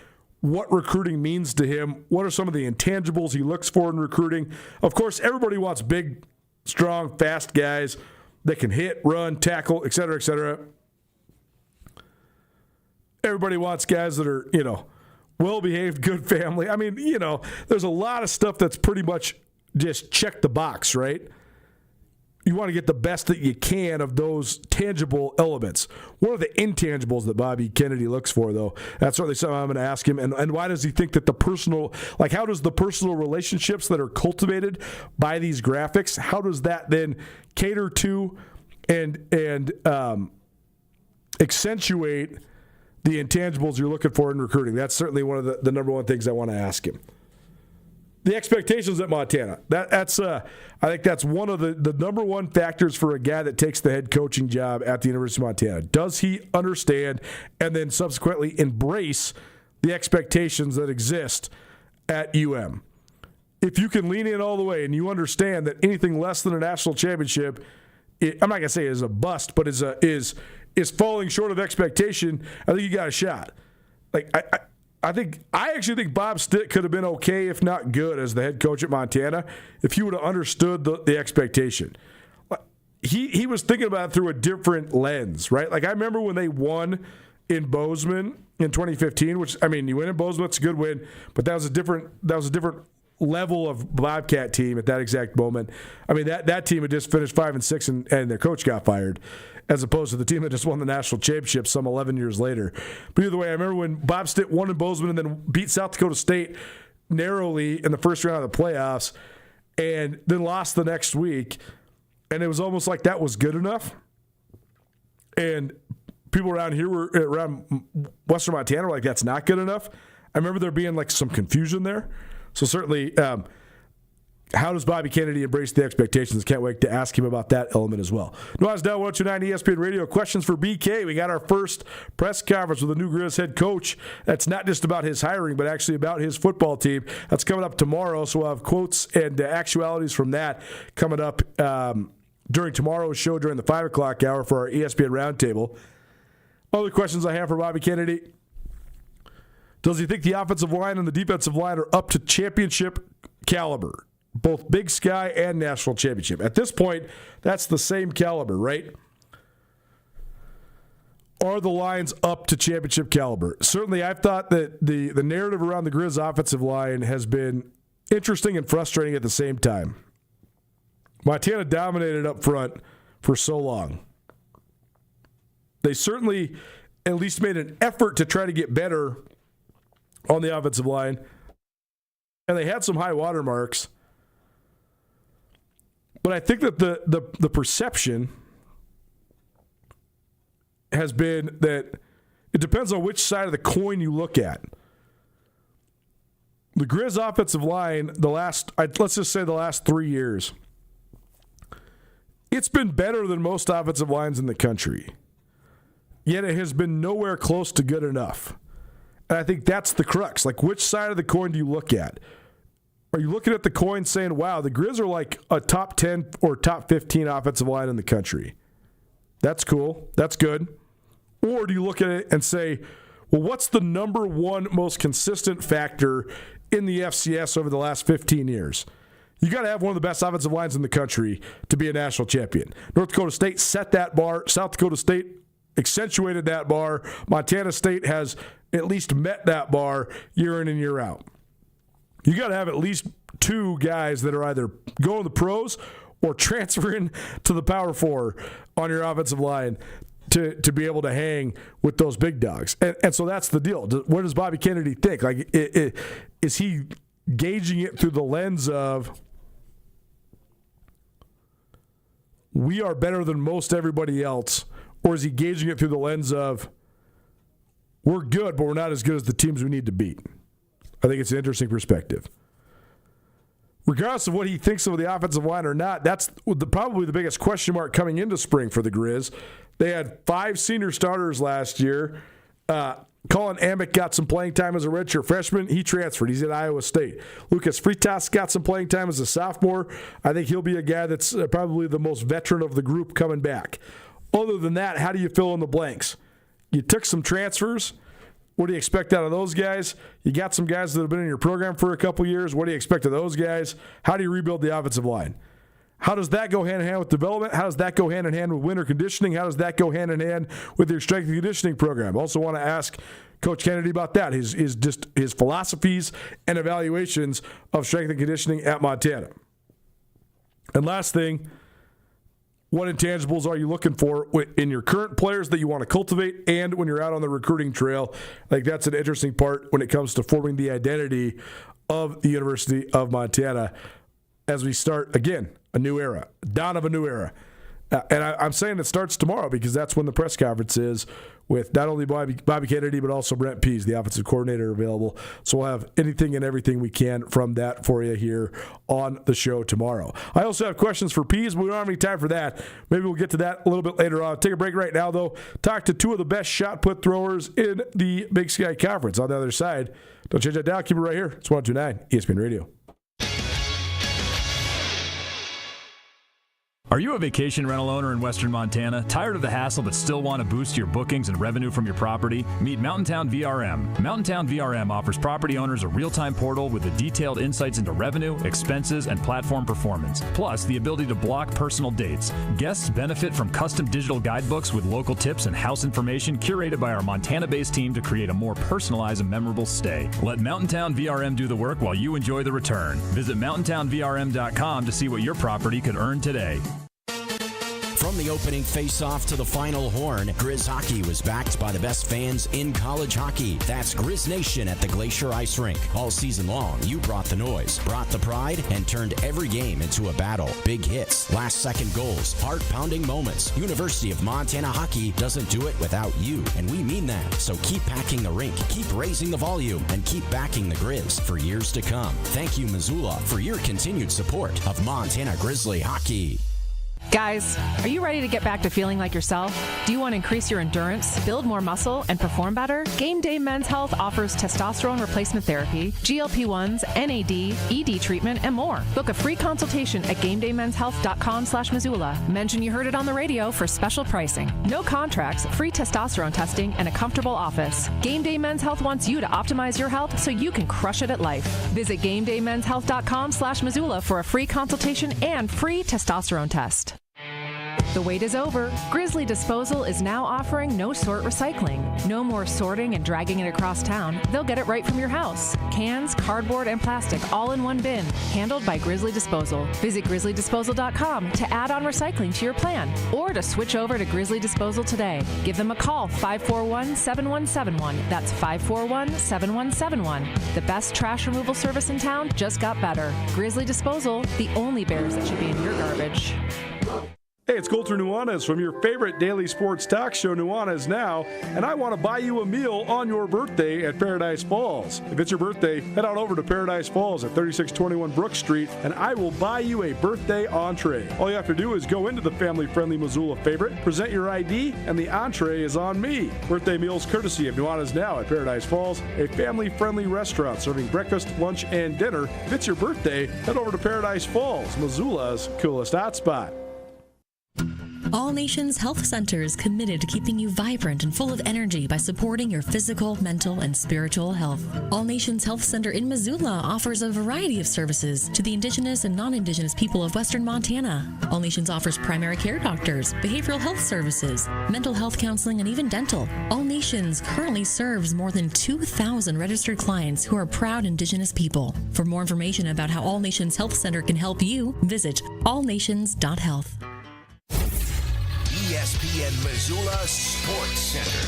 what recruiting means to him, what are some of the intangibles he looks for in recruiting. Of course, everybody wants big, strong, fast guys that can hit, run, tackle, et cetera, et cetera. Everybody wants guys that are, well-behaved, good family. I mean, there's a lot of stuff that's pretty much just check the box, right? You want to get the best that you can of those tangible elements. What are the intangibles that Bobby Kennedy looks for, though? That's certainly something I'm going to ask him. And why does he think that how does the personal relationships that are cultivated by these graphics, how does that then cater to and accentuate the intangibles you're looking for in recruiting? That's certainly one of the number one things I want to ask him. The expectations at Montana. That's I think that's one of the number one factors for a guy that takes the head coaching job at the University of Montana. Does he understand and then subsequently embrace the expectations that exist at UM? If you can lean in all the way and you understand that anything less than a national championship, I'm not going to say is a bust, but is falling short of expectation, I think you got a shot. Like I actually think Bob Stitt could have been okay, if not good, as the head coach at Montana if he would have understood the expectation. He was thinking about it through a different lens, right? Like I remember when they won in Bozeman in 2015, which you win in Bozeman, it's a good win, but that was a different level of Bobcat team at that exact moment. I mean that team had just finished 5-6 and their coach got fired, as opposed to the team that just won the national championship some 11 years later. But either way, I remember when Bob Stitt won in Bozeman and then beat South Dakota State narrowly in the first round of the playoffs and then lost the next week, and it was almost like that was good enough. And people around Western Montana were like, that's not good enough. I remember there being like some confusion there. So certainly how does Bobby Kennedy embrace the expectations? Can't wait to ask him about that element as well. Nuanez Now, 102.9 ESPN Radio. Questions for BK. We got our first press conference with the new Grizz head coach. That's not just about his hiring, but actually about his football team. That's coming up tomorrow, so we'll have quotes and actualities from that coming up during tomorrow's show during the 5 o'clock hour for our ESPN Roundtable. Other questions I have for Bobby Kennedy. Does he think the offensive line and the defensive line are up to championship caliber? Both Big Sky and National Championship. At this point, that's the same caliber, right? Are the lines up to championship caliber? Certainly, I've thought that the narrative around the Grizz offensive line has been interesting and frustrating at the same time. Montana dominated up front for so long. They certainly at least made an effort to try to get better on the offensive line, and they had some high water marks. But I think that the perception has been that it depends on which side of the coin you look at. The Grizz offensive line, let's just say the last 3 years, it's been better than most offensive lines in the country. Yet it has been nowhere close to good enough. And I think that's the crux. Like, which side of the coin do you look at? Are you looking at the coin saying, wow, the Grizz are like a top 10 or top 15 offensive line in the country? That's cool. That's good. Or do you look at it and say, well, what's the number one most consistent factor in the FCS over the last 15 years? You got to have one of the best offensive lines in the country to be a national champion. North Dakota State set that bar. South Dakota State accentuated that bar. Montana State has at least met that bar year in and year out. You got to have at least two guys that are either going to the pros or transferring to the Power Four on your offensive line to be able to hang with those big dogs. And so that's the deal. What does Bobby Kennedy think? Like, is he gauging it through the lens of we are better than most everybody else, or is he gauging it through the lens of we're good, but we're not as good as the teams we need to beat? I think it's an interesting perspective. Regardless of what he thinks of the offensive line or not, that's probably the biggest question mark coming into spring for the Grizz. They had 5 senior starters last year. Colin Amick got some playing time as a redshirt freshman. He transferred. He's at Iowa State. Lucas Fritas got some playing time as a sophomore. I think he'll be a guy that's probably the most veteran of the group coming back. Other than that, how do you fill in the blanks? You took some transfers. What do you expect out of those guys? You got some guys that have been in your program for a couple years. What do you expect of those guys? How do you rebuild the offensive line? How does that go hand in hand with development? How does that go hand in hand with winter conditioning? How does that go hand in hand with your strength and conditioning program? Also want to ask Coach Kennedy about that, his philosophies and evaluations of strength and conditioning at Montana. And last thing, what intangibles are you looking for in your current players that you want to cultivate and when you're out on the recruiting trail? I think that's an interesting part when it comes to forming the identity of the University of Montana as we start, again, a new era, dawn of a new era. And I'm saying it starts tomorrow because that's when the press conference is with not only Bobby Kennedy, but also Brent Pease, the offensive coordinator, available. So we'll have anything and everything we can from that for you here on the show tomorrow. I also have questions for Pease, but we don't have any time for that. Maybe we'll get to that a little bit later on. Take a break right now, though. Talk to 2 of the best shot put throwers in the Big Sky Conference. On the other side, don't change that dial. Keep it right here. It's 102.9 ESPN Radio. Are you a vacation rental owner in Western Montana? Tired of the hassle but still want to boost your bookings and revenue from your property? Meet Mountain Town VRM. Mountain Town VRM offers property owners a real-time portal with the detailed insights into revenue, expenses, and platform performance, plus the ability to block personal dates. Guests benefit from custom digital guidebooks with local tips and house information curated by our Montana-based team to create a more personalized and memorable stay. Let Mountain Town VRM do the work while you enjoy the return. Visit mountaintownvrm.com to see what your property could earn today. From From the opening face-off to the final horn, Grizz Hockey was backed by the best fans in college hockey. That's Grizz Nation at the Glacier Ice Rink. All season long, you brought the noise, brought the pride, and turned every game into a battle. Big hits, last-second goals, heart-pounding moments. University of Montana Hockey doesn't do it without you, and we mean that. So keep packing the rink, keep raising the volume, and keep backing the Grizz for years to come. Thank you, Missoula, for your continued support of Montana Grizzly Hockey. Guys, are you ready to get back to feeling like yourself? Do you want to increase your endurance, build more muscle, and perform better? Game Day Men's Health offers testosterone replacement therapy, GLP-1s, NAD, ED treatment, and more. Book a free consultation at GameDayMen'sHealth.com/Missoula. Mention you heard it on the radio for special pricing. No contracts, free testosterone testing, and a comfortable office. Game Day Men's Health wants you to optimize your health so you can crush it at life. Visit GameDayMen'sHealth.com/Missoula for a free consultation and free testosterone test. The wait is over. Grizzly Disposal is now offering no-sort recycling. No more sorting and dragging it across town. They'll get it right from your house. Cans, cardboard, and plastic all in one bin. Handled by Grizzly Disposal. Visit GrizzlyDisposal.com to add on recycling to your plan or to switch over to Grizzly Disposal today. Give them a call, 541-7171. That's 541-7171. The best trash removal service in town just got better. Grizzly Disposal, the only bears that should be in your garbage. Hey, it's Colter Nuanez from your favorite daily sports talk show, Nuanez Now, and I want to buy you a meal on your birthday at Paradise Falls. If it's your birthday, head on over to Paradise Falls at 3621 Brook Street, and I will buy you a birthday entree. All you have to do is go into the family-friendly Missoula favorite, present your ID, and the entree is on me. Birthday meals courtesy of Nuanez Now at Paradise Falls, a family-friendly restaurant serving breakfast, lunch, and dinner. If it's your birthday, head over to Paradise Falls, Missoula's coolest hotspot. All Nations Health Center is committed to keeping you vibrant and full of energy by supporting your physical, mental, and spiritual health. All Nations Health Center in Missoula offers a variety of services to the Indigenous and non-Indigenous people of Western Montana. All Nations offers primary care doctors, behavioral health services, mental health counseling, and even dental. All Nations currently serves more than 2,000 registered clients who are proud Indigenous people. For more information about how All Nations Health Center can help you, visit allnations.health. ESPN Missoula Sports Center.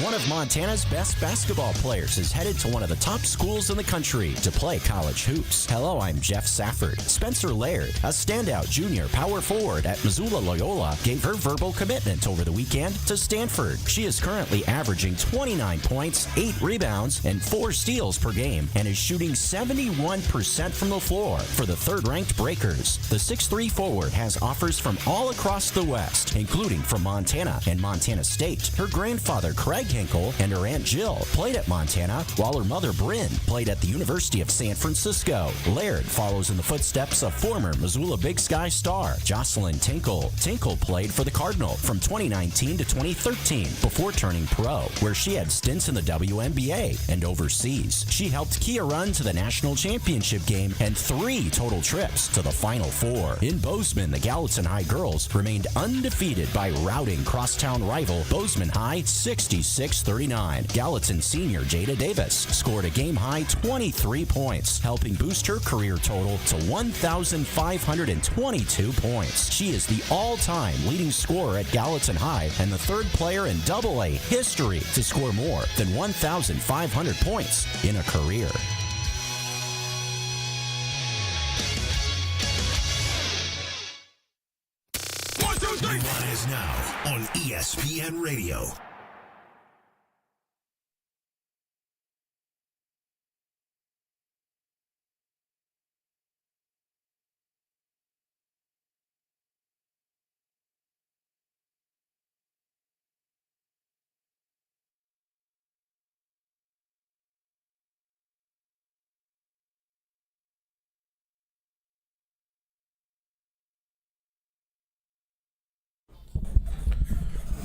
One of Montana's best basketball players is headed to one of the top schools in the country to play college hoops. Hello, I'm Jeff Safford. Spencer Laird, a standout junior power forward at Missoula Loyola, gave her verbal commitment over the weekend to Stanford. She is currently averaging 29 points, 8 rebounds, and 4 steals per game, and is shooting 71% from the floor for the third-ranked Breakers. The 6'3 forward has offers from all across the West, including from Montana and Montana State. Her grandfather, Craig Hinkle, and her Aunt Jill played at Montana, while her mother, Bryn, played at the University of San Francisco. Laird follows in the footsteps of former Missoula Big Sky star Jocelyn Tinkle. Tinkle played for the Cardinal from 2019 to 2013 before turning pro, where she had stints in the WNBA and overseas. She helped Kia run to the national championship game and 3 total trips to the Final Four. In Bozeman, the Gallatin High girls remained undefeated by routing crosstown rival Bozeman High 66-39. Gallatin senior Jada Davis scored a game-high 23 points, helping boost her career total to 1,522 points. She is the all-time leading scorer at Gallatin High and the third player in AA history to score more than 1,500 points in a career. Nuanez Now on ESPN Radio.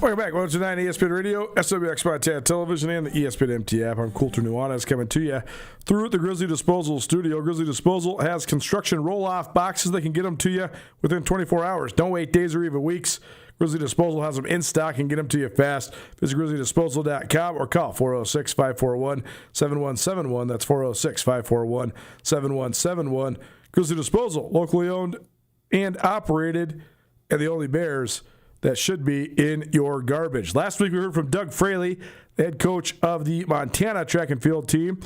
Welcome back. 109 ESPN Radio, SWX Montana Television, and the ESPN MT app. I'm Colter Nuanez coming to you through the Grizzly Disposal studio. Grizzly Disposal has construction roll-off boxes. They can get them to you within 24 hours. Don't wait days or even weeks. Grizzly Disposal has them in stock and get them to you fast. Visit GrizzlyDisposal.com or call 406-541-7171. That's 406-541-7171. Grizzly Disposal, locally owned and operated and the only Bears that should be in your garbage. Last week we heard from Doug Fraley, the head coach of the Montana track and field team.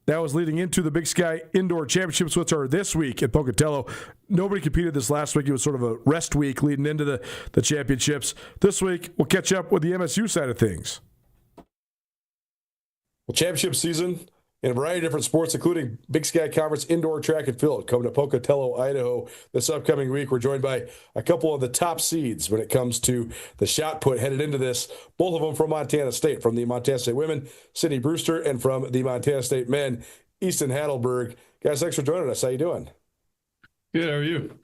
That was leading into the Big Sky Indoor Championships, which are this week at Pocatello. Nobody competed this last week. It was sort of a rest week leading into the championships. This week, we'll catch up with the MSU side of things. Well, championship season in a variety of different sports, including Big Sky Conference Indoor Track and Field, coming to Pocatello, Idaho this upcoming week. We're joined by a couple of the top seeds when it comes to the shot put headed into this, both of them from Montana State, from the Montana State women, Sydney Brewster, and from the Montana State men, Easton Hadelberg. Guys, thanks for joining us. How you doing? Good. How are you?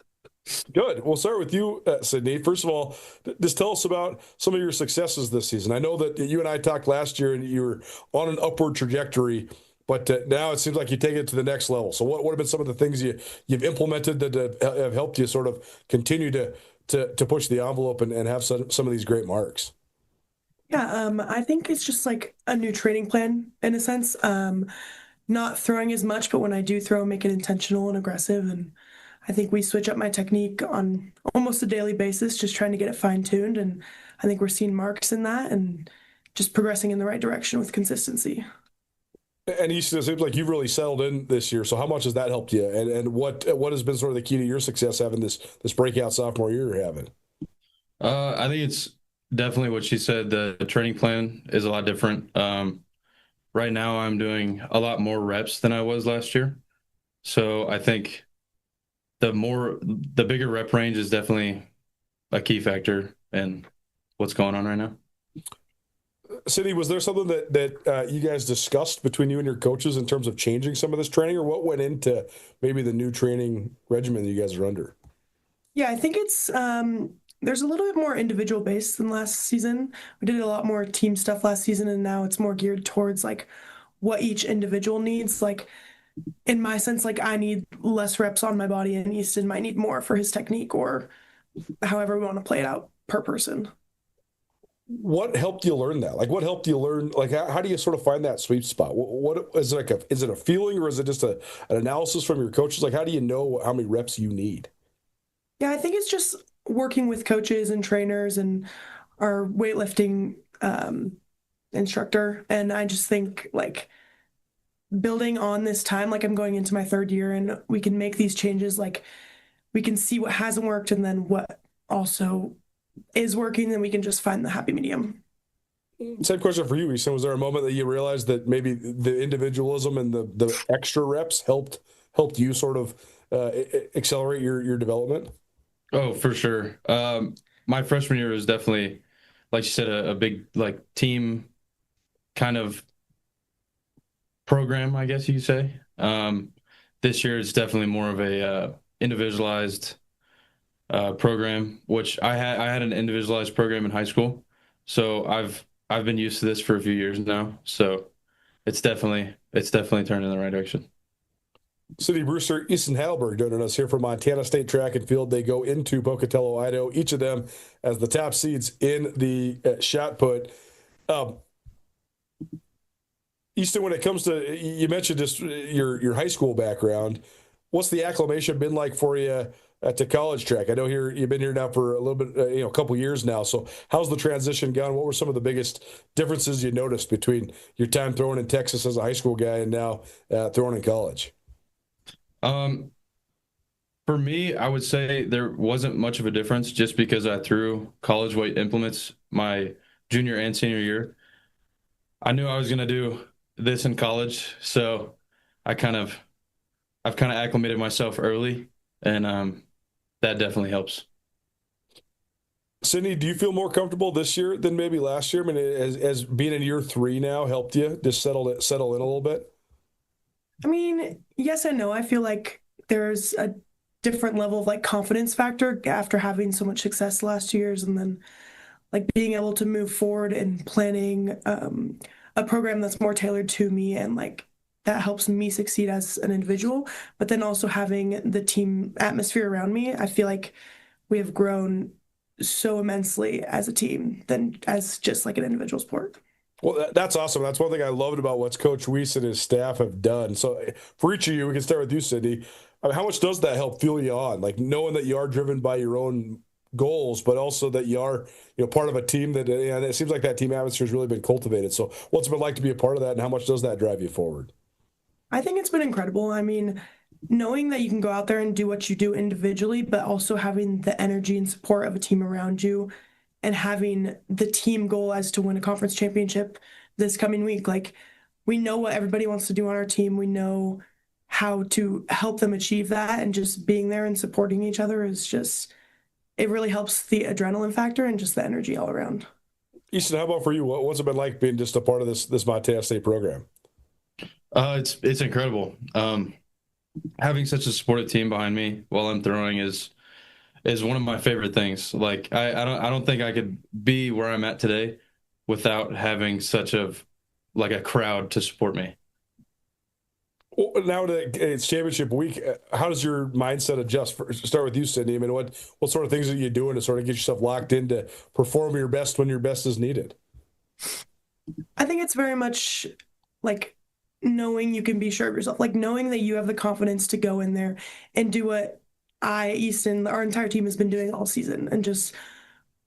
Good. We'll start with you, Sydney. First of all, just tell us about some of your successes this season. I know that you and I talked last year, and you were on an upward trajectory. But now it seems like you take it to the next level. So what have been some of the things you've implemented that have helped you sort of continue to push the envelope and have some of these great marks? Yeah, I think it's just like a new training plan in a sense. Not throwing as much, but when I do throw, make it intentional and aggressive. And I think we switch up my technique on almost a daily basis, just trying to get it fine-tuned. And I think we're seeing marks in that and just progressing in the right direction with consistency. And it seems like you've really settled in this year. So how much has that helped you? And what has been sort of the key to your success having this breakout sophomore year you're having? I think it's definitely what she said. The training plan is a lot different. Right now I'm doing a lot more reps than I was last year. So I think the bigger rep range is definitely a key factor in what's going on right now. Sydney, was there something that you guys discussed between you and your coaches in terms of changing some of this training, or what went into maybe the new training regimen that you guys are under? Yeah, I think it's there's a little bit more individual based than last season. We did a lot more team stuff last season, and now it's more geared towards like what each individual needs. Like in my sense, like I need less reps on my body, and Easton might need more for his technique, or however we want to play it out per person. What helped you learn that? Like, what helped you learn? Like, how do you sort of find that sweet spot? What is it like? Is it a feeling, or is it just an analysis from your coaches? Like, how do you know how many reps you need? Yeah, I think it's just working with coaches and trainers and our weightlifting instructor. And I just think like building on this time, like I'm going into my third year, and we can make these changes. Like we can see what hasn't worked and then what also is working, then we can just find the happy medium. Same question for you, Easton. Was there a moment that you realized that maybe the individualism and the extra reps helped you sort of accelerate your development? Oh, for sure. My freshman year was definitely, like you said, a big like team kind of program, I guess you could say. This year it's definitely more of a individualized program, which I had an individualized program in high school, so I've been used to this for a few years now. So it's definitely turned in the right direction. Sydney Brewster, Easton Hadelberg joining us here from Montana State Track and Field. They go into Pocatello, Idaho, each of them as the top seeds in the shot put. Easton, when it comes to, you mentioned just your high school background, what's the acclimation been like for you to college track? I know you've been here now for a little bit, a couple years now. So how's the transition gone? What were some of the biggest differences you noticed between your time throwing in Texas as a high school guy and now throwing in college? For me, I would say there wasn't much of a difference just because I threw college weight implements my junior and senior year. I knew I was going to do this in college, so I've kind of acclimated myself early, and that definitely helps. Sydney, do you feel more comfortable this year than maybe last year? I mean, as being in year 3 now helped you just settle in a little bit? I mean, yes and no. I feel like there's a different level of like confidence factor after having so much success the last 2 years, and then like being able to move forward and planning a program that's more tailored to me, and like that helps me succeed as an individual, but then also having the team atmosphere around me. I feel like we have grown so immensely as a team than as just like an individual sport. Well, that's awesome. That's one thing I loved about what Coach Weiss and his staff have done. So for each of you, we can start with you, Sydney. I mean, how much does that help fuel you on? Like knowing that you are driven by your own goals, but also that you are part of a team that it seems like that team atmosphere has really been cultivated. So what's it been like to be a part of that, and how much does that drive you forward? I think it's been incredible. I mean, knowing that you can go out there and do what you do individually, but also having the energy and support of a team around you and having the team goal as to win a conference championship this coming week. Like, we know what everybody wants to do on our team. We know how to help them achieve that, and just being there and supporting each other is just, it really helps the adrenaline factor and just the energy all around. Easton, how about for you? What's it been like being just a part of this Montana State program? It's incredible. Having such a supportive team behind me while I'm throwing is one of my favorite things. Like, I don't think I could be where I'm at today without having such a crowd to support me. Well, now that it's championship week, how does your mindset adjust? Start with you, Sydney. I mean, what sort of things are you doing to sort of get yourself locked in to perform your best when your best is needed? I think it's very much like knowing you can be sure of yourself, like knowing that you have the confidence to go in there and do what Easton, our entire team has been doing all season, and just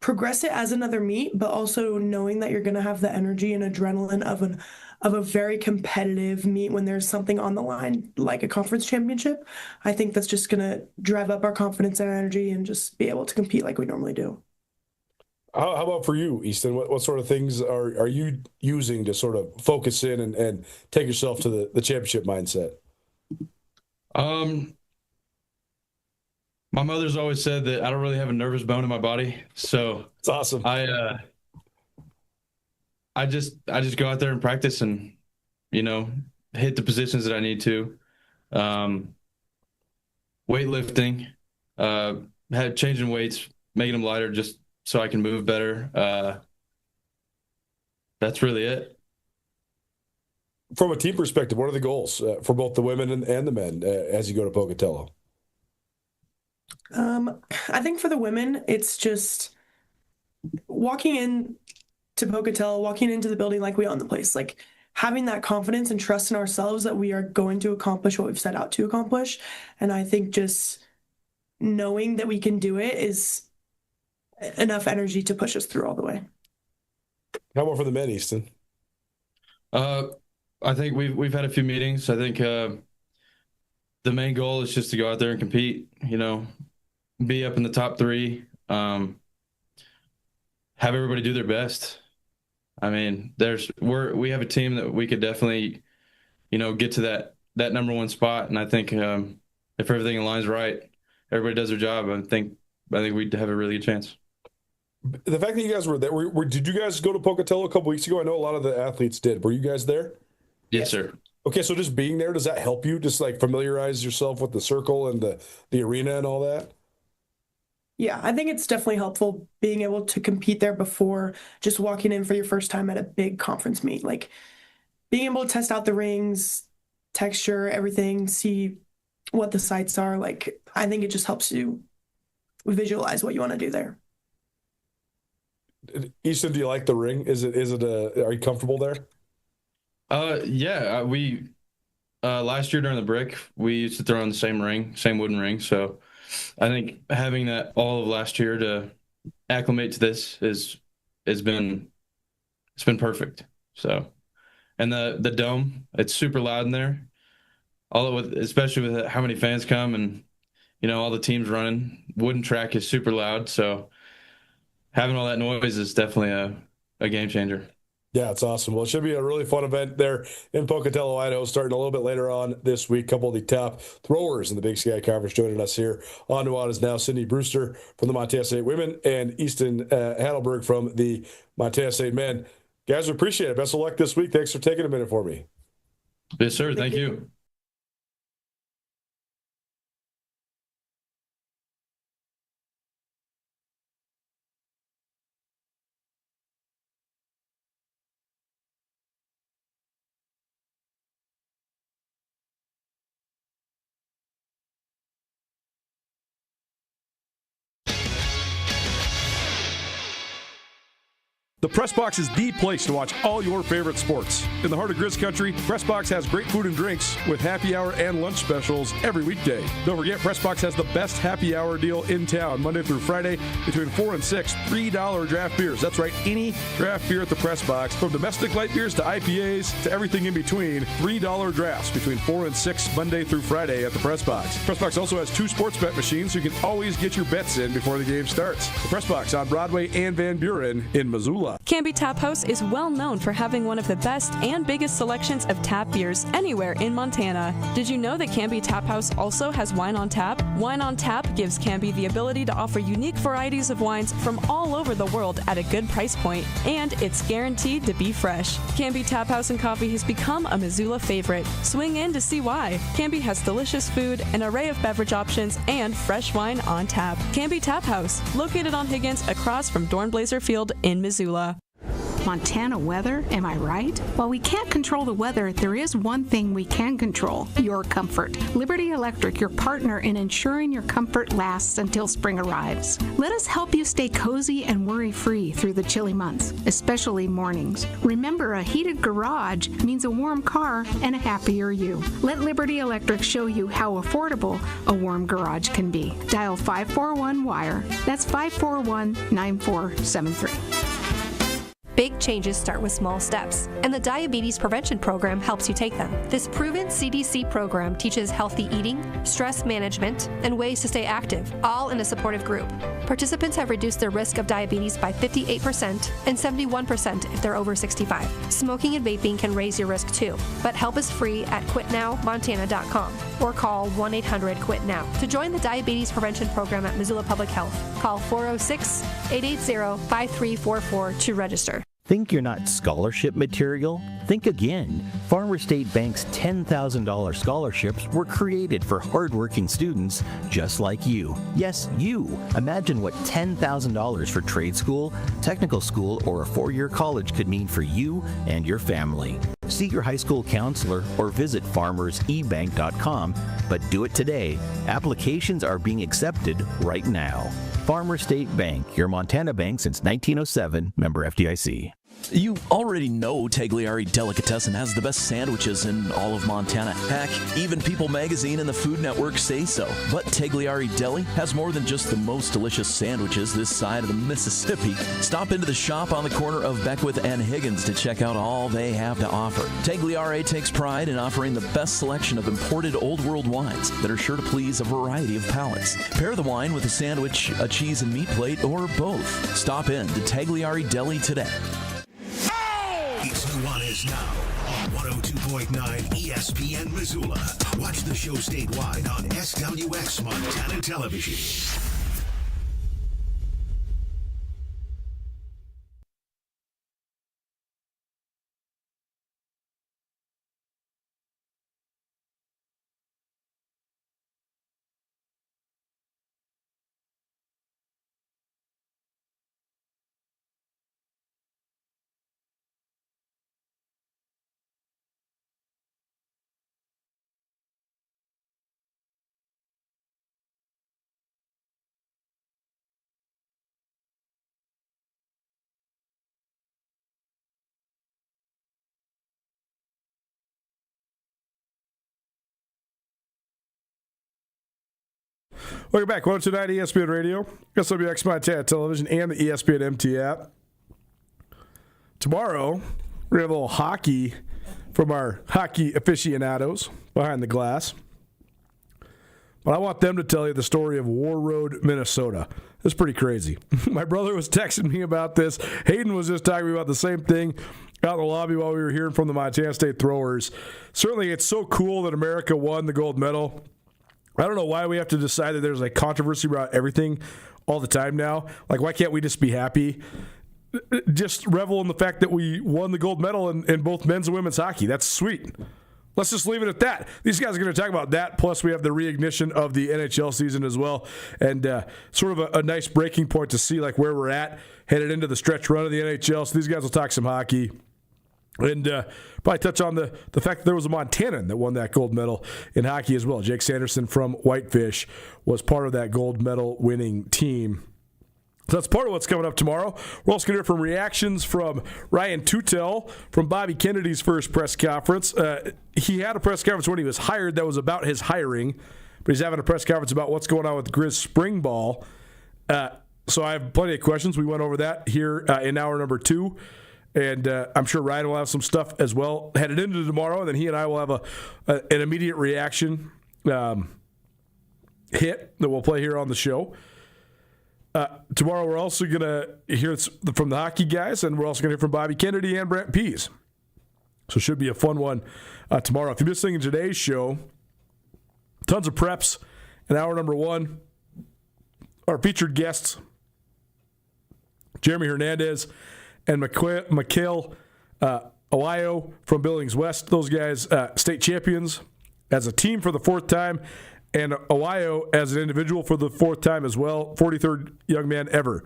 progress it as another meet, but also knowing that you're going to have the energy and adrenaline of a very competitive meet when there's something on the line, like a conference championship. I think that's just going to drive up our confidence and energy and just be able to compete like we normally do. How about for you, Easton? What sort of things are you using to sort of focus in and take yourself to the championship mindset? My mother's always said that I don't really have a nervous bone in my body, so it's awesome. I just go out there and practice and hit the positions that I need to. Weightlifting, changing weights, making them lighter just so I can move better. That's really it. From a team perspective, what are the goals for both the women and the men as you go to Pocatello? I think for the women, it's just walking in to Pocatello, walking into the building like we own the place, like having that confidence and trust in ourselves that we are going to accomplish what we've set out to accomplish. And I think just knowing that we can do it is enough energy to push us through all the way. How about for the men, Easton? I think we've had a few meetings. I think the main goal is just to go out there and compete, be up in the top three, have everybody do their best. I mean, we have a team that we could definitely, get to that number one spot. And I think if everything aligns right, everybody does their job, I think we'd have a really good chance. The fact that you guys were there, did you guys go to Pocatello a couple weeks ago? I know a lot of the athletes did. Were you guys there? Yes, sir. Okay, so just being there, does that help you just like familiarize yourself with the circle and the arena and all that? Yeah, I think it's definitely helpful being able to compete there before just walking in for your first time at a big conference meet. Like being able to test out the rings, texture, everything, see what the sites are. Like, I think it just helps you visualize what you want to do there. Easton, do you like the ring? Are you comfortable there? Yeah, we last year during the break, we used to throw on the same wooden ring. So I think having that all of last year to acclimate to this it's been perfect. So, and the dome, it's super loud in there. Especially with how many fans come and all the teams running, wooden track is super loud. So having all that noise is definitely a game changer. Yeah, it's awesome. Well, it should be a really fun event there in Pocatello, Idaho, starting a little bit later on this week. A couple of the top throwers in the Big Sky Conference joining us here on Nuanez Now. Sydney Brewster from the Montana State women and Easton Hadelberg from the Montana State men. Guys, we appreciate it. Best of luck this week. Thanks for taking a minute for me. Yes, sir. Thank you. The Press Box is the place to watch all your favorite sports. In the heart of Grizz Country, Press Box has great food and drinks with happy hour and lunch specials every weekday. Don't forget, Press Box has the best happy hour deal in town, Monday through Friday, between 4 and 6, $3 draft beers. That's right, any draft beer at the Press Box, from domestic light beers to IPAs to everything in between, $3 drafts between 4 and 6, Monday through Friday at the Press Box. Press Box also has 2 sports bet machines, so you can always get your bets in before the game starts. The Press Box on Broadway and Van Buren in Missoula. Canby Tap House is well known for having one of the best and biggest selections of tap beers anywhere in Montana. Did you know that Canby Tap House also has wine on tap? Wine on Tap gives Canby the ability to offer unique varieties of wines from all over the world at a good price point, and it's guaranteed to be fresh. Canby Tap House and Coffee has become a Missoula favorite. Swing in to see why. Canby has delicious food, an array of beverage options, and fresh wine on tap. Canby Tap House, located on Higgins across from Dornblazer Field in Missoula. Montana weather, am I right? While we can't control the weather, there is one thing we can control: your comfort. Liberty Electric, your partner in ensuring your comfort lasts until spring arrives. Let us help you stay cozy and worry-free through the chilly months, especially mornings. Remember, a heated garage means a warm car and a happier you. Let Liberty Electric show you how affordable a warm garage can be. Dial 541-WIRE. That's 541-9473. Big changes start with small steps, and the Diabetes Prevention Program helps you take them. This proven CDC program teaches healthy eating, stress management, and ways to stay active, all in a supportive group. Participants have reduced their risk of diabetes by 58% and 71% if they're over 65. Smoking and vaping can raise your risk too, but help is free at quitnowmontana.com or call 1-800-QUIT-NOW. To join the Diabetes Prevention Program at Missoula Public Health, call 406-880-5344 to register. Think you're not scholarship material? Think again. Farmer State Bank's $10,000 scholarships were created for hardworking students just like you. Yes, you. Imagine what $10,000 for trade school, technical school, or a 4-year college could mean for you and your family. See your high school counselor or visit farmersebank.com, but do it today. Applications are being accepted right now. Farmer State Bank, your Montana bank since 1907, member FDIC. You already know Tagliari Delicatessen has the best sandwiches in all of Montana. Heck, even People Magazine and the Food Network say so. But Tagliari Deli has more than just the most delicious sandwiches this side of the Mississippi. Stop into the shop on the corner of Beckwith and Higgins to check out all they have to offer. Tagliari takes pride in offering the best selection of imported Old World wines that are sure to please a variety of palates. Pair the wine with a sandwich, a cheese and meat plate, or both. Stop in to Tagliari Deli today. It's Nuanez Now on 102.9 ESPN Missoula. Watch the show statewide on SWX Montana Television. Welcome back. 102.9 ESPN Radio, SWX Montana Television, and the ESPN MT app. Tomorrow, we're going to have a little hockey from our hockey aficionados behind the glass. But I want them to tell you the story of War Road, Minnesota. It's pretty crazy. My brother was texting me about this. Hayden was just talking about the same thing out in the lobby while we were hearing from the Montana State throwers. Certainly, it's so cool that America won the gold medal. I don't know why we have to decide that there's like controversy about everything all the time now. Like, why can't we just be happy? Just revel in the fact that we won the gold medal in both men's and women's hockey. That's sweet. Let's just leave it at that. These guys are going to talk about that. Plus, we have the reignition of the NHL season as well. And sort of a nice breaking point to see like where we're at headed into the stretch run of the NHL. So these guys will talk some hockey. And probably touch on the fact that there was a Montanan that won that gold medal in hockey as well. Jake Sanderson from Whitefish was part of that gold medal winning team. So that's part of what's coming up tomorrow. We're also going to hear from reactions from Ryan Tutel from Bobby Kennedy's first press conference. He had a press conference when he was hired that was about his hiring, but he's having a press conference about what's going on with Grizz spring ball. So I have plenty of questions. We went over that here in hour number 2, and I'm sure Ryan will have some stuff as well headed into tomorrow, and then he and I will have an immediate reaction hit that we'll play here on the show. Tomorrow we're also going to hear from the hockey guys, and we're also going to hear from Bobby Kennedy and Brent Pease. So it should be a fun one tomorrow. If you're missing today's show, tons of preps in hour number 1. Our featured guests, Jeremy Hernandez and Mikhail Alayo from Billings West. Those guys state champions as a team for the 4th time, and Alayo as an individual for the 4th time as well. 43rd young man ever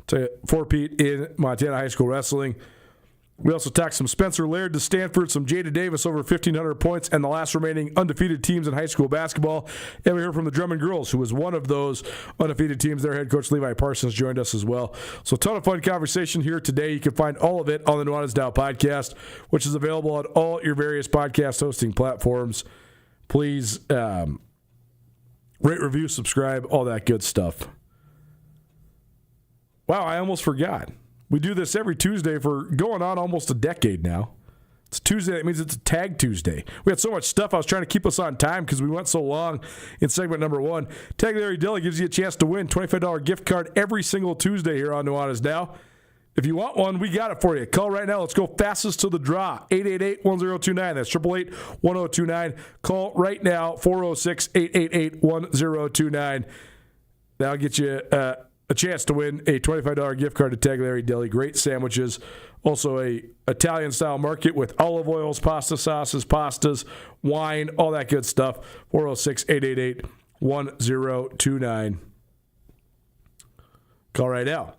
to four-peat in Montana high school wrestling. We also talked some Spencer Laird to Stanford, some Jada Davis over 1,500 points, and the last remaining undefeated teams in high school basketball. And we heard from the Drummond girls, who was one of those undefeated teams. Their head coach, Levi Parsons, joined us as well. So a ton of fun conversation here today. You can find all of it on the Nuanez Now podcast, which is available on all your various podcast hosting platforms. Please rate, review, subscribe, all that good stuff. Wow, I almost forgot. We do this every Tuesday for going on almost a decade now. It's Tuesday. That means it's a Tag Tuesday. We had so much stuff. I was trying to keep us on time because we went so long in segment number 1. Tag Larry Deli gives you a chance to win $25 gift card every single Tuesday here on Nuanez Now. If you want one, we got it for you. Call right now. Let's go fastest to the draw. 888-1029. That's 888-1029. Call right now. 406-888-1029. That'll get you a chance to win a $25 gift card to Tag Larry Deli. Great sandwiches. Also a Italian-style market with olive oils, pasta sauces, pastas, wine, all that good stuff. 406-888-1029. Call right now.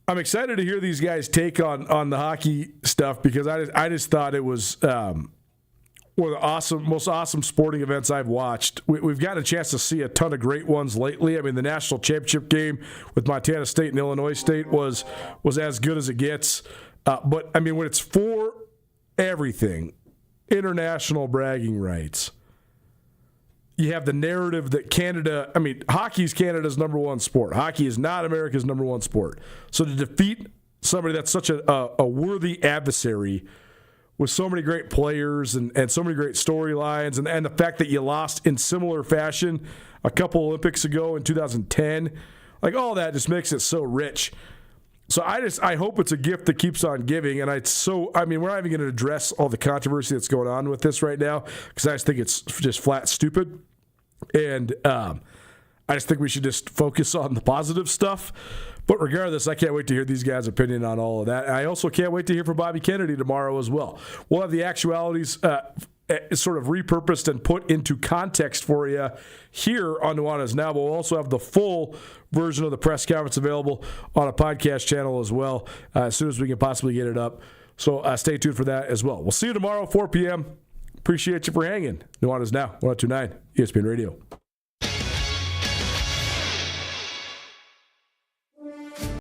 I'm excited to hear these guys take on the hockey stuff because I just thought it was one of the most awesome sporting events I've watched. We've gotten a chance to see a ton of great ones lately. I mean, the national championship game with Montana State and Illinois State was as good as it gets. But, I mean, when it's for everything, international bragging rights, you have the narrative that Canada, I mean, hockey is Canada's number 1 sport. Hockey is not America's number 1 sport. So to defeat somebody that's such a worthy adversary with so many great players and so many great storylines, and the fact that you lost in similar fashion a couple Olympics ago in 2010, like all that just makes it so rich. So I hope it's a gift that keeps on giving, and we're not even going to address all the controversy that's going on with this right now because I just think it's just flat stupid. And I just think we should just focus on the positive stuff. But regardless, I can't wait to hear these guys' opinion on all of that. And I also can't wait to hear from Bobby Kennedy tomorrow as well. We'll have the actualities sort of repurposed and put into context for you here on Nuanez Now. But we'll also have the full version of the press conference available on a podcast channel as well as soon as we can possibly get it up. So stay tuned for that as well. We'll see you tomorrow, 4 p.m. Appreciate you for hanging. Nuanez Now, 102.9 ESPN Radio.